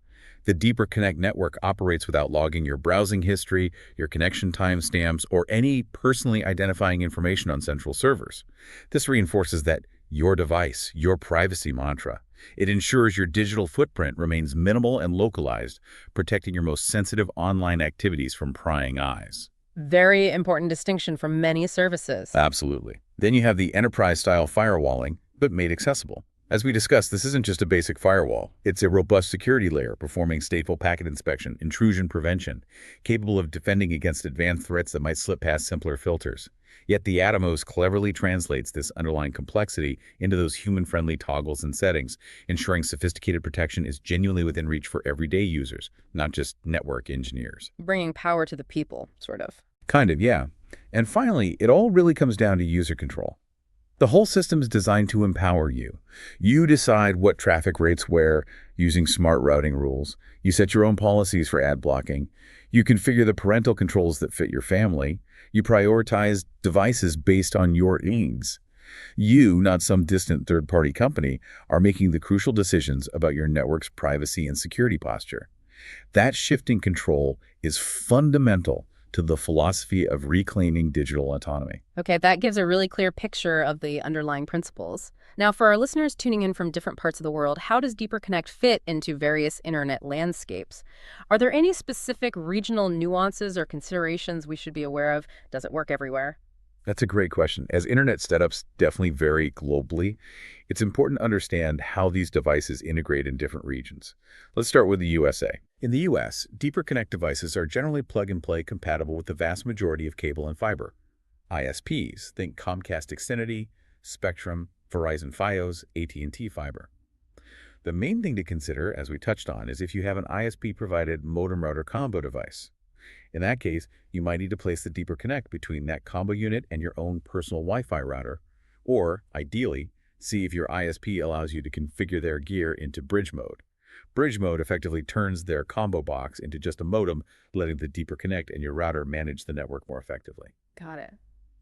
The Deeper Connect network operates without logging your browsing history, your connection timestamps, or any personally identifying information on central servers. This reinforces that your device, your privacy mantra. It ensures your digital footprint remains minimal and localized, protecting your most sensitive online activities from prying eyes. Very important distinction from many services. Absolutely. Then you have the enterprise-style firewalling, but made accessible. As we discussed, this isn't just a basic firewall. It's a robust security layer performing stateful packet inspection, intrusion prevention, capable of defending against advanced threats that might slip past simpler filters. Yet the Atomos cleverly translates this underlying complexity into those human-friendly toggles and settings, ensuring sophisticated protection is genuinely within reach for everyday users, not just network engineers. Bringing power to the people, sort of. Kind of, yeah. And finally, it all really comes down to user control. The whole system is designed to empower you. You decide what traffic rates where using smart routing rules. You set your own policies for ad blocking. You configure the parental controls that fit your family. You prioritize devices based on your needs. You, not some distant third-party company, are making the crucial decisions about your network's privacy and security posture. That shifting control is fundamental to the philosophy of reclaiming digital autonomy. Okay, that gives a really clear picture of the underlying principles. Now, for our listeners tuning in from different parts of the world, how does Deeper Connect fit into various internet landscapes? Are there any specific regional nuances or considerations we should be aware of? Does it work everywhere? That's a great question. As internet setups definitely vary globally, it's important to understand how these devices integrate in different regions. Let's start with the USA. In the US, Deeper Connect devices are generally plug-and-play compatible with the vast majority of cable and fiber. ISPs, think Comcast Xfinity, Spectrum, Verizon Fios, AT&T Fiber. The main thing to consider, as we touched on, is if you have an ISP-provided modem router combo device. In that case, you might need to place the Deeper Connect between that combo unit and your own personal Wi-Fi router, or, ideally, see if your ISP allows you to configure their gear into bridge mode. Bridge mode effectively turns their combo box into just a modem, letting the Deeper Connect and your router manage the network more effectively. Got it.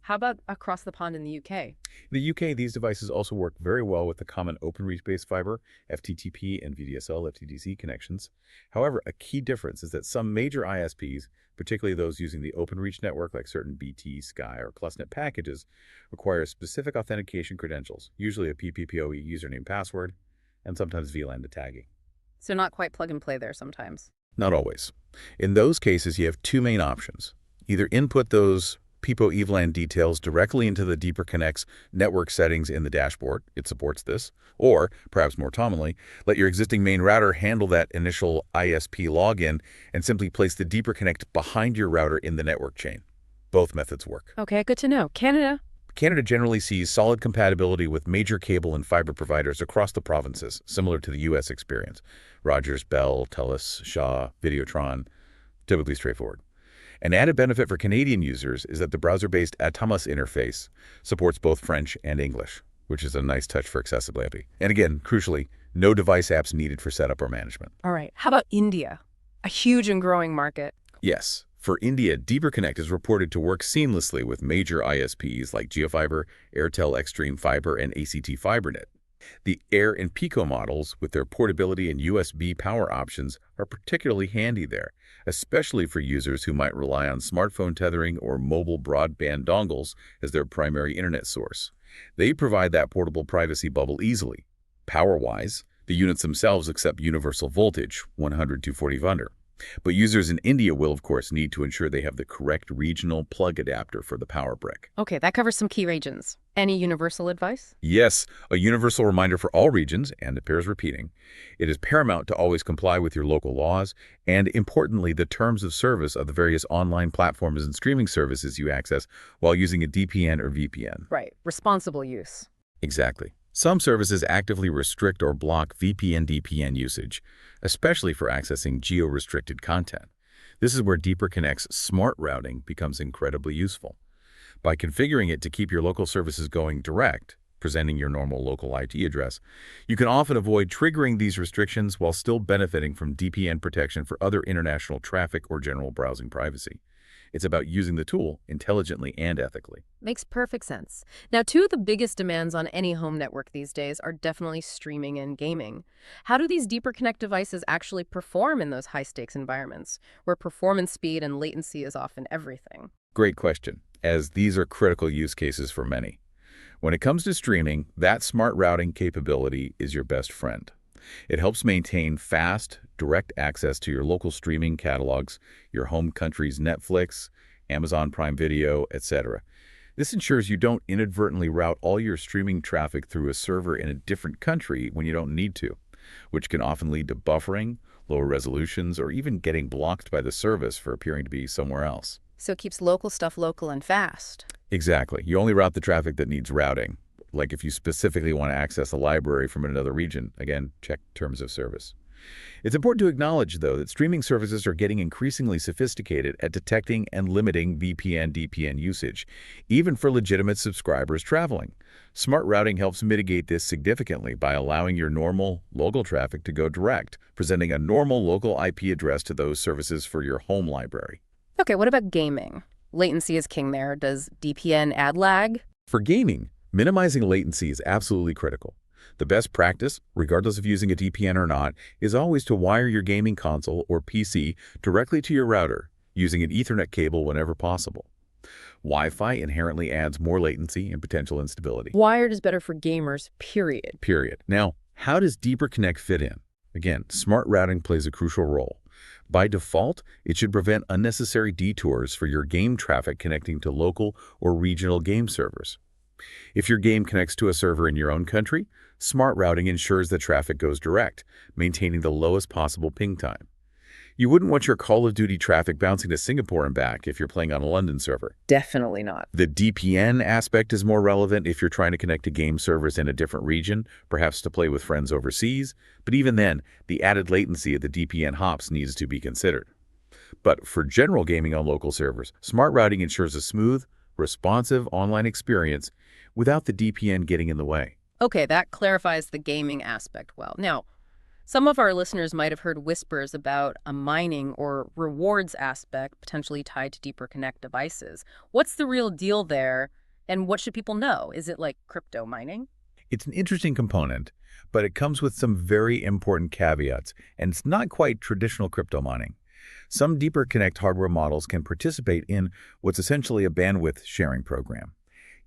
How about across the pond in the UK? In the UK, these devices also work very well with the common OpenReach-based fiber, FTTP, and VDSL FTTC connections. However, a key difference is that some major ISPs, particularly those using the OpenReach network like certain BT, Sky, or ClusNet packages, require specific authentication credentials, usually a PPPoE username password, and sometimes VLAN to tagging. So not quite plug and play there sometimes. Not always. In those cases, you have two main options. Either input those PPO EVLAN details directly into the Deeper Connect's network settings in the dashboard. It supports this. Or, perhaps more commonly, let your existing main router handle that initial ISP login and simply place the Deeper Connect behind your router in the network chain. Both methods work. Okay, good to know. Canada? Canada generally sees solid compatibility with major cable and fiber providers across the provinces, similar to the U.S. experience. Rogers, Bell, TELUS, Shaw, Videotron, typically straightforward. An added benefit for Canadian users is that the browser-based Atomus interface supports both French and English, which is a nice touch for accessibility. And again, crucially, no device apps needed for setup or management. All right. How about India? A huge and growing market. Yes. For India, Deeper Connect is reported to work seamlessly with major ISPs like GeoFiber, Airtel Xstream Fiber, and ACT FiberNet. The Air and Pico models, with their portability and USB power options, are particularly handy there, especially for users who might rely on smartphone tethering or mobile broadband dongles as their primary internet source. They provide that portable privacy bubble easily. Power-wise, the units themselves accept universal voltage, 100 to 40V. But users in India will, of course, need to ensure they have the correct regional plug adapter for the power brick. Okay, that covers some key regions. Any universal advice? Yes, a universal reminder for all regions, and it bears repeating. It is paramount to always comply with your local laws and, importantly, the terms of service of the various online platforms and streaming services you access while using a DPN or VPN. Right, responsible use. Exactly. Some services actively restrict or block VPN/DPN usage, especially for accessing geo-restricted content. This is where Deeper Connect's smart routing becomes incredibly useful. By configuring it to keep your local services going direct, presenting your normal local IP address, you can often avoid triggering these restrictions while still benefiting from DPN protection for other international traffic or general browsing privacy. It's about using the tool intelligently and ethically. Makes perfect sense. Now, two of the biggest demands on any home network these days are definitely streaming and gaming. How do these Deeper Connect devices actually perform in those high-stakes environments, where performance speed and latency is often everything? Great question, as these are critical use cases for many. When it comes to streaming, that smart routing capability is your best friend. It helps maintain fast, direct access to your local streaming catalogs, your home country's Netflix, Amazon Prime Video, etc. This ensures you don't inadvertently route all your streaming traffic through a server in a different country when you don't need to, which can often lead to buffering, lower resolutions, or even getting blocked by the service for appearing to be somewhere else. So it keeps local stuff local and fast. Exactly. You only route the traffic that needs routing. Like if you specifically want to access a library from another region, again, check terms of service. It's important to acknowledge, though, that streaming services are getting increasingly sophisticated at detecting and limiting VPN/DPN usage, even for legitimate subscribers traveling. Smart routing helps mitigate this significantly by allowing your normal local traffic to go direct, presenting a normal local IP address to those services for your home library. Okay, what about gaming? Latency is king there. Does DPN add lag? For gaming, minimizing latency is absolutely critical. The best practice, regardless of using a DPN or not, is always to wire your gaming console or PC directly to your router, using an Ethernet cable whenever possible. Wi-Fi inherently adds more latency and potential instability. Wired is better for gamers, period. Period. Now, how does Deeper Connect fit in? Again, smart routing plays a crucial role. By default, it should prevent unnecessary detours for your game traffic connecting to local or regional game servers. If your game connects to a server in your own country, smart routing ensures the traffic goes direct, maintaining the lowest possible ping time. You wouldn't want your Call of Duty traffic bouncing to Singapore and back if you're playing on a London server. Definitely not. The DPN aspect is more relevant if you're trying to connect to game servers in a different region, perhaps to play with friends overseas, but even then, the added latency of the DPN hops needs to be considered. But for general gaming on local servers, smart routing ensures a smooth, responsive online experience without the DPN getting in the way. Okay, that clarifies the gaming aspect well. Now, some of our listeners might have heard whispers about a mining or rewards aspect potentially tied to Deeper Connect devices. What's the real deal there, and what should people know? Is it like crypto mining? It's an interesting component, but it comes with some very important caveats, and it's not quite traditional crypto mining. Some Deeper Connect hardware models can participate in what's essentially a bandwidth sharing program.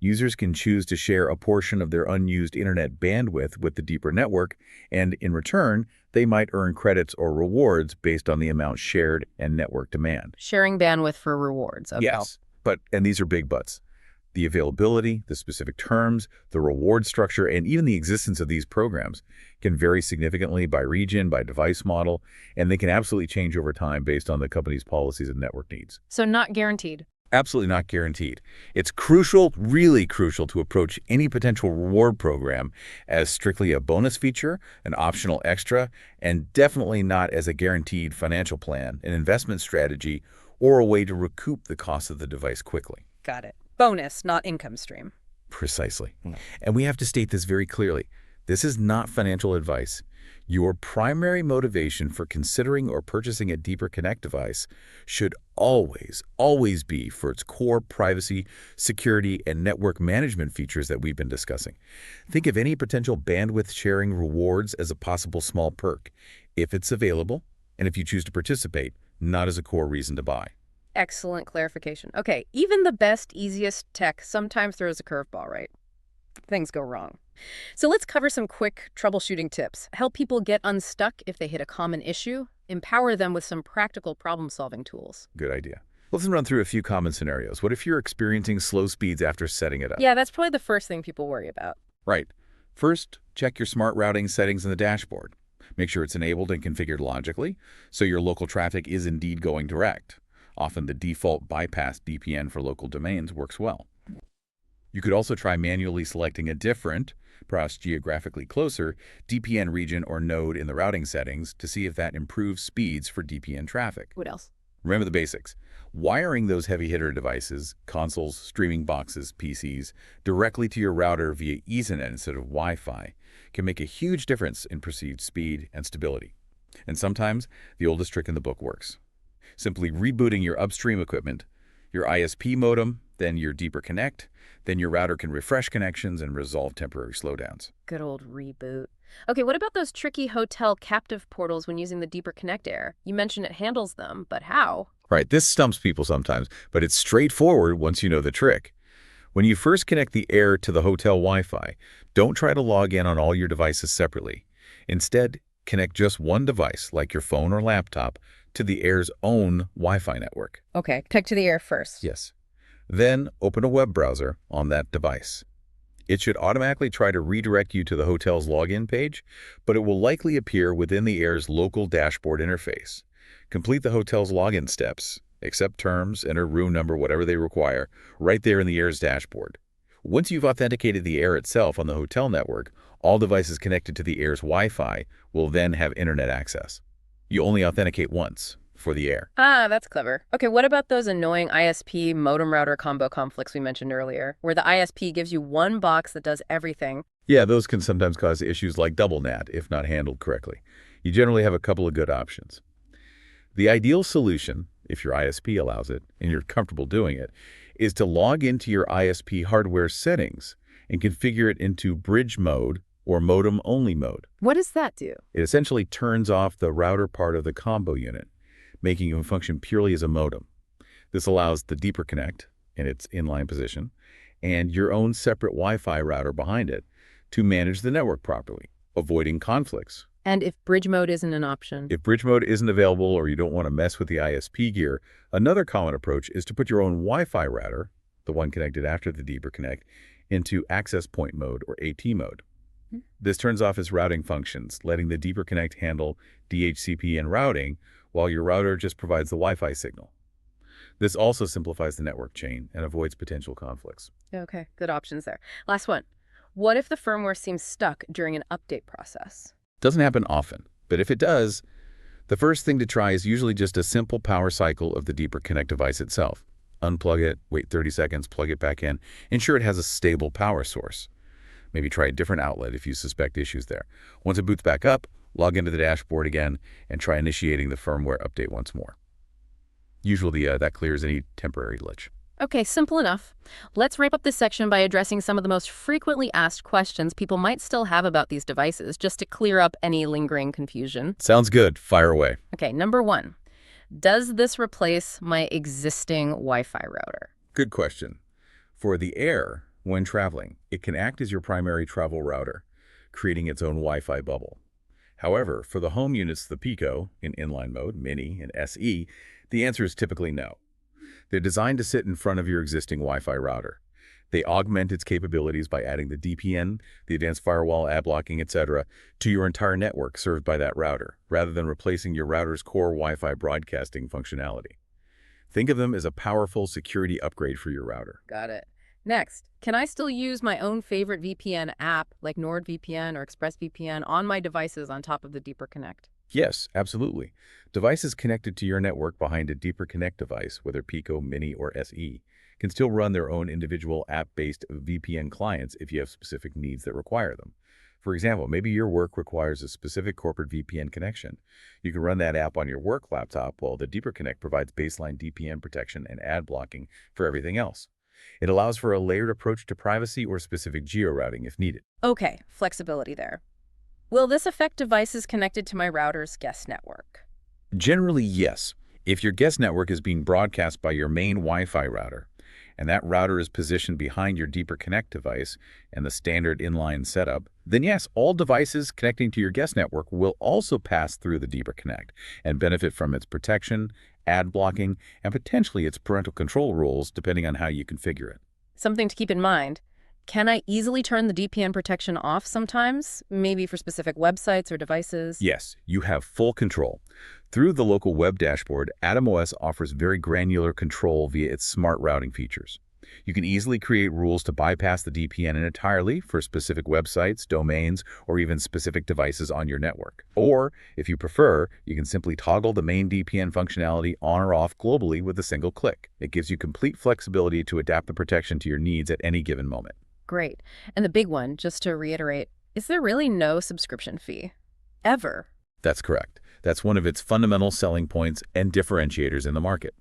Users can choose to share a portion of their unused internet bandwidth with the Deeper network, and in return, they might earn credits or rewards based on the amount shared and network demand. Sharing bandwidth for rewards. Okay. Yes, and these are big buts. The availability, the specific terms, the reward structure, and even the existence of these programs can vary significantly by region, by device model, and they can absolutely change over time based on the company's policies and network needs. So not guaranteed. Absolutely not guaranteed. It's crucial, really crucial, to approach any potential reward program as strictly a bonus feature, an optional extra, and definitely not as a guaranteed financial plan, an investment strategy, or a way to recoup the cost of the device quickly. Got it. Bonus, not income stream. Precisely. And we have to state this very clearly. This is not financial advice. Your primary motivation for considering or purchasing a Deeper Connect device should always, always be for its core privacy, security, and network management features that we've been discussing. Think of any potential bandwidth sharing rewards as a possible small perk, if it's available, and if you choose to participate, not as a core reason to buy. Excellent clarification. Okay, even the best, easiest tech sometimes throws a curveball, right? Things go wrong. So let's cover some quick troubleshooting tips. Help people get unstuck if they hit a common issue. Empower them with some practical problem-solving tools. Good idea. Let's run through a few common scenarios. What if you're experiencing slow speeds after setting it up? Yeah, that's probably the first thing people worry about. Right. First, check your smart routing settings in the dashboard. Make sure it's enabled and configured logically, so your local traffic is indeed going direct. Often the default bypass DPN for local domains works well. You could also try manually selecting a different, perhaps geographically closer, DPN region or node in the routing settings to see if that improves speeds for DPN traffic. What else? Remember the basics. Wiring those heavy hitter devices, consoles, streaming boxes, PCs, directly to your router via Ethernet instead of Wi-Fi can make a huge difference in perceived speed and stability. And sometimes the oldest trick in the book works. Simply rebooting your upstream equipment, your ISP modem, then your Deeper Connect, then your router can refresh connections and resolve temporary slowdowns. Good old reboot. Okay, what about those tricky hotel captive portals when using the Deeper Connect Air? You mentioned it handles them, but how? Right, this stumps people sometimes, but it's straightforward once you know the trick. When you first connect the Air to the hotel Wi-Fi, don't try to log in on all your devices separately. Instead, connect just one device, like your phone or laptop, to the Air's own Wi-Fi network. Okay, connect to the Air first. Yes. Then open a web browser on that device. It should automatically try to redirect you to the hotel's login page, but it will likely appear within the Air's local dashboard interface. Complete the hotel's login steps, Accept terms, enter room number, whatever they require, right there in the Air's dashboard. Once you've authenticated the Air itself on the hotel network, all devices connected to the Air's Wi-Fi will then have internet access. You only authenticate once for the Air. Ah, that's clever. Okay, what about those annoying ISP modem router combo conflicts we mentioned earlier, where the ISP gives you one box that does everything? Yeah, those can sometimes cause issues like double NAT if not handled correctly. You generally have a couple of good options. The ideal solution, if your ISP allows it and you're comfortable doing it, is to log into your ISP hardware settings and configure it into bridge mode or modem-only mode. What does that do? It essentially turns off the router part of the combo unit, making it function purely as a modem. This allows the Deeper Connect in its inline position and your own separate Wi-Fi router behind it to manage the network properly, avoiding conflicts. And if bridge mode isn't an option? If bridge mode isn't available or you don't want to mess with the ISP gear, another common approach is to put your own Wi-Fi router, the one connected after the Deeper Connect, into access point mode or AT mode. This turns off its routing functions, letting the Deeper Connect handle DHCP and routing while your router just provides the Wi-Fi signal. This also simplifies the network chain and avoids potential conflicts. Okay, good options there. Last one. What if the firmware seems stuck during an update process? Doesn't happen often, but if it does, the first thing to try is usually just a simple power cycle of the Deeper Connect device itself. Unplug it, wait 30 seconds, plug it back in, ensure it has a stable power source. Maybe try a different outlet if you suspect issues there. Once it boots back up, log into the dashboard again and try initiating the firmware update once more. Usually that clears any temporary glitch. Okay, simple enough. Let's wrap up this section by addressing some of the most frequently asked questions people might still have about these devices, just to clear up any lingering confusion. Sounds good. Fire away. Okay, number one. Does this replace my existing Wi-Fi router? Good question. For the Air, when traveling, it can act as your primary travel router, creating its own Wi-Fi bubble. However, for the home units, the Pico, in inline mode, Mini, and SE, the answer is typically no. They're designed to sit in front of your existing Wi-Fi router. They augment its capabilities by adding the DPN, the advanced firewall, ad blocking, etc., to your entire network served by that router, rather than replacing your router's core Wi-Fi broadcasting functionality. Think of them as a powerful security upgrade for your router. Got it. Next, can I still use my own favorite VPN app like NordVPN or ExpressVPN on my devices on top of the Deeper Connect? Yes, absolutely. Devices connected to your network behind a Deeper Connect device, whether Pico, Mini, or SE, can still run their own individual app-based VPN clients if you have specific needs that require them. For example, maybe your work requires a specific corporate VPN connection. You can run that app on your work laptop while the Deeper Connect provides baseline DPN protection and ad blocking for everything else. It allows for a layered approach to privacy or specific geo-routing if needed. Okay, flexibility there. Will this affect devices connected to my router's guest network? Generally, yes. If your guest network is being broadcast by your main Wi-Fi router, and that router is positioned behind your Deeper Connect device and the standard inline setup, then yes, all devices connecting to your guest network will also pass through the Deeper Connect and benefit from its protection, ad blocking, and potentially its parental control rules depending on how you configure it. Something to keep in mind. Can I easily turn the DPN protection off sometimes, maybe for specific websites or devices? Yes, you have full control. Through the local web dashboard, AtomOS offers very granular control via its smart routing features. You can easily create rules to bypass the DPN entirely for specific websites, domains, or even specific devices on your network. Or, if you prefer, you can simply toggle the main DPN functionality on or off globally with a single click. It gives you complete flexibility to adapt the protection to your needs at any given moment. Great. And the big one, just to reiterate, is there really no subscription fee? Ever? That's correct. That's one of its fundamental selling points and differentiators in the market.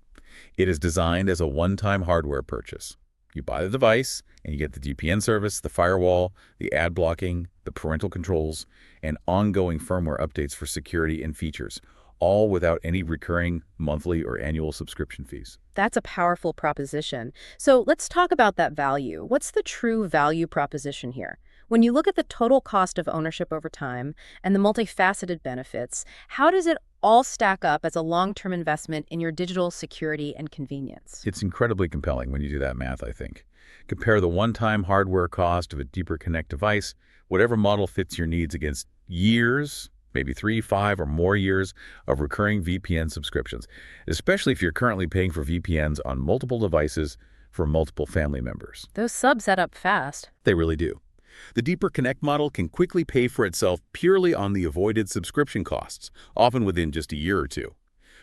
It is designed as a one-time hardware purchase. You buy the device, and you get the DPN service, the firewall, the ad blocking, the parental controls, and ongoing firmware updates for security and features, all without any recurring monthly or annual subscription fees. That's a powerful proposition. So let's talk about that value. What's the true value proposition here? When you look at the total cost of ownership over time and the multifaceted benefits, how does it all stack up as a long-term investment in your digital security and convenience? It's incredibly compelling when you do that math, I think. Compare the one-time hardware cost of a Deeper Connect device, whatever model fits your needs, against years maybe 3, 5, or more years of recurring VPN subscriptions, especially if you're currently paying for VPNs on multiple devices for multiple family members. Those subs add up fast. They really do. The Deeper Connect model can quickly pay for itself purely on the avoided subscription costs, often within just a year or two.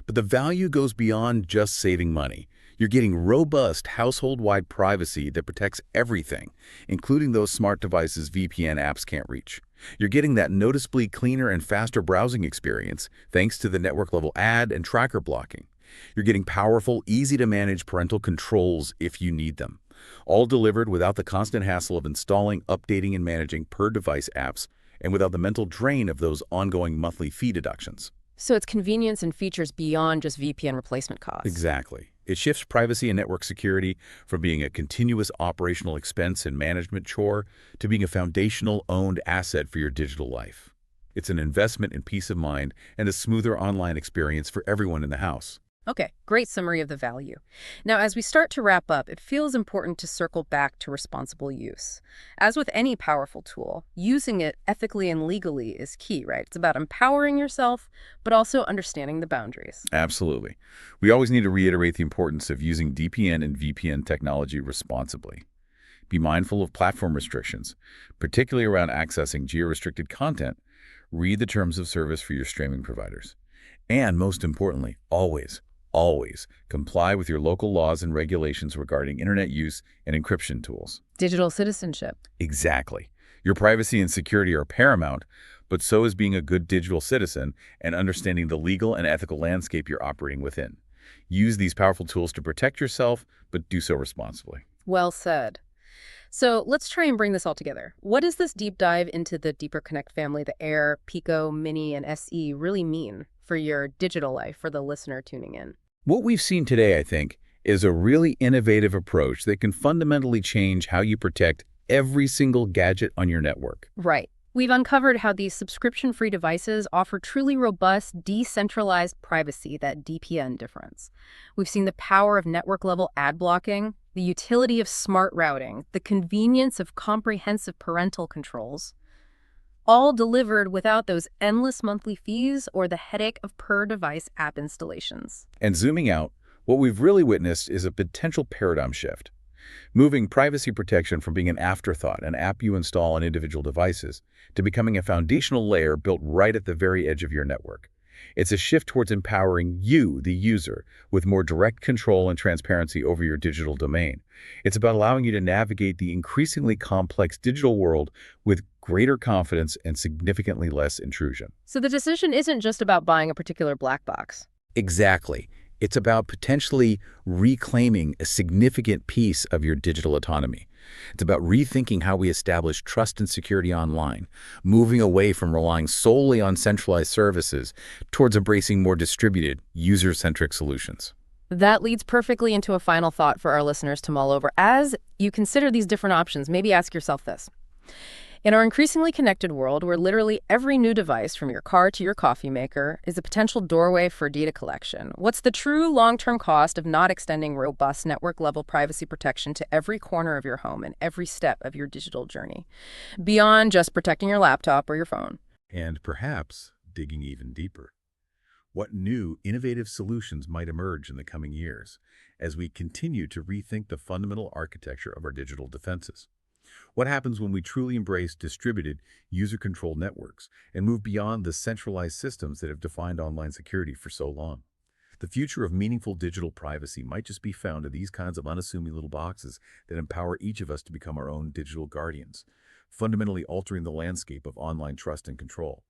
But the value goes beyond just saving money. You're getting robust household-wide privacy that protects everything, including those smart devices VPN apps can't reach. You're getting that noticeably cleaner and faster browsing experience thanks to the network-level ad and tracker blocking. You're getting powerful, easy-to-manage parental controls if you need them, all delivered without the constant hassle of installing, updating, and managing per-device apps, and without the mental drain of those ongoing monthly fee deductions. So it's convenience and features beyond just VPN replacement costs. Exactly. It shifts privacy and network security from being a continuous operational expense and management chore to being a foundational owned asset for your digital life. It's an investment in peace of mind and a smoother online experience for everyone in the house. Okay, great summary of the value. Now, as we start to wrap up, it feels important to circle back to responsible use. As with any powerful tool, using it ethically and legally is key, right? It's about empowering yourself, but also understanding the boundaries. Absolutely. We always need to reiterate the importance of using DPN and VPN technology responsibly. Be mindful of platform restrictions, particularly around accessing geo-restricted content. Read the terms of service for your streaming providers. And most importantly, always comply with your local laws and regulations regarding internet use and encryption tools. Digital citizenship. Exactly. Your privacy and security are paramount, but so is being a good digital citizen and understanding the legal and ethical landscape you're operating within. Use these powerful tools to protect yourself, but do so responsibly. Well said. So let's try and bring this all together. What does this deep dive into the Deeper Connect family, the Air, Pico, Mini, and SE, really mean for your digital life, for the listener tuning in? What we've seen today, I think, is a really innovative approach that can fundamentally change how you protect every single gadget on your network. Right. We've uncovered how these subscription-free devices offer truly robust, decentralized privacy, that DPN difference. We've seen the power of network-level ad blocking, the utility of smart routing, the convenience of comprehensive parental controls, all delivered without those endless monthly fees or the headache of per-device app installations. And zooming out, what we've really witnessed is a potential paradigm shift, moving privacy protection from being an afterthought, an app you install on individual devices, to becoming a foundational layer built right at the very edge of your network. It's a shift towards empowering you, the user, with more direct control and transparency over your digital domain. It's about allowing you to navigate the increasingly complex digital world with greater confidence and significantly less intrusion. So the decision isn't just about buying a particular black box. Exactly. It's about potentially reclaiming a significant piece of your digital autonomy. It's about rethinking how we establish trust and security online, moving away from relying solely on centralized services towards embracing more distributed, user-centric solutions. That leads perfectly into a final thought for our listeners to mull over. As you consider these different options, maybe ask yourself this. In our increasingly connected world, where literally every new device, from your car to your coffee maker, is a potential doorway for data collection, what's the true long-term cost of not extending robust network-level privacy protection to every corner of your home and every step of your digital journey, beyond just protecting your laptop or your phone? And perhaps digging even deeper. What new, innovative solutions might emerge in the coming years as we continue to rethink the fundamental architecture of our digital defenses? What happens when we truly embrace distributed, user-controlled networks and move beyond the centralized systems that have defined online security for so long? The future of meaningful digital privacy might just be found in these kinds of unassuming little boxes that empower each of us to become our own digital guardians, fundamentally altering the landscape of online trust and control.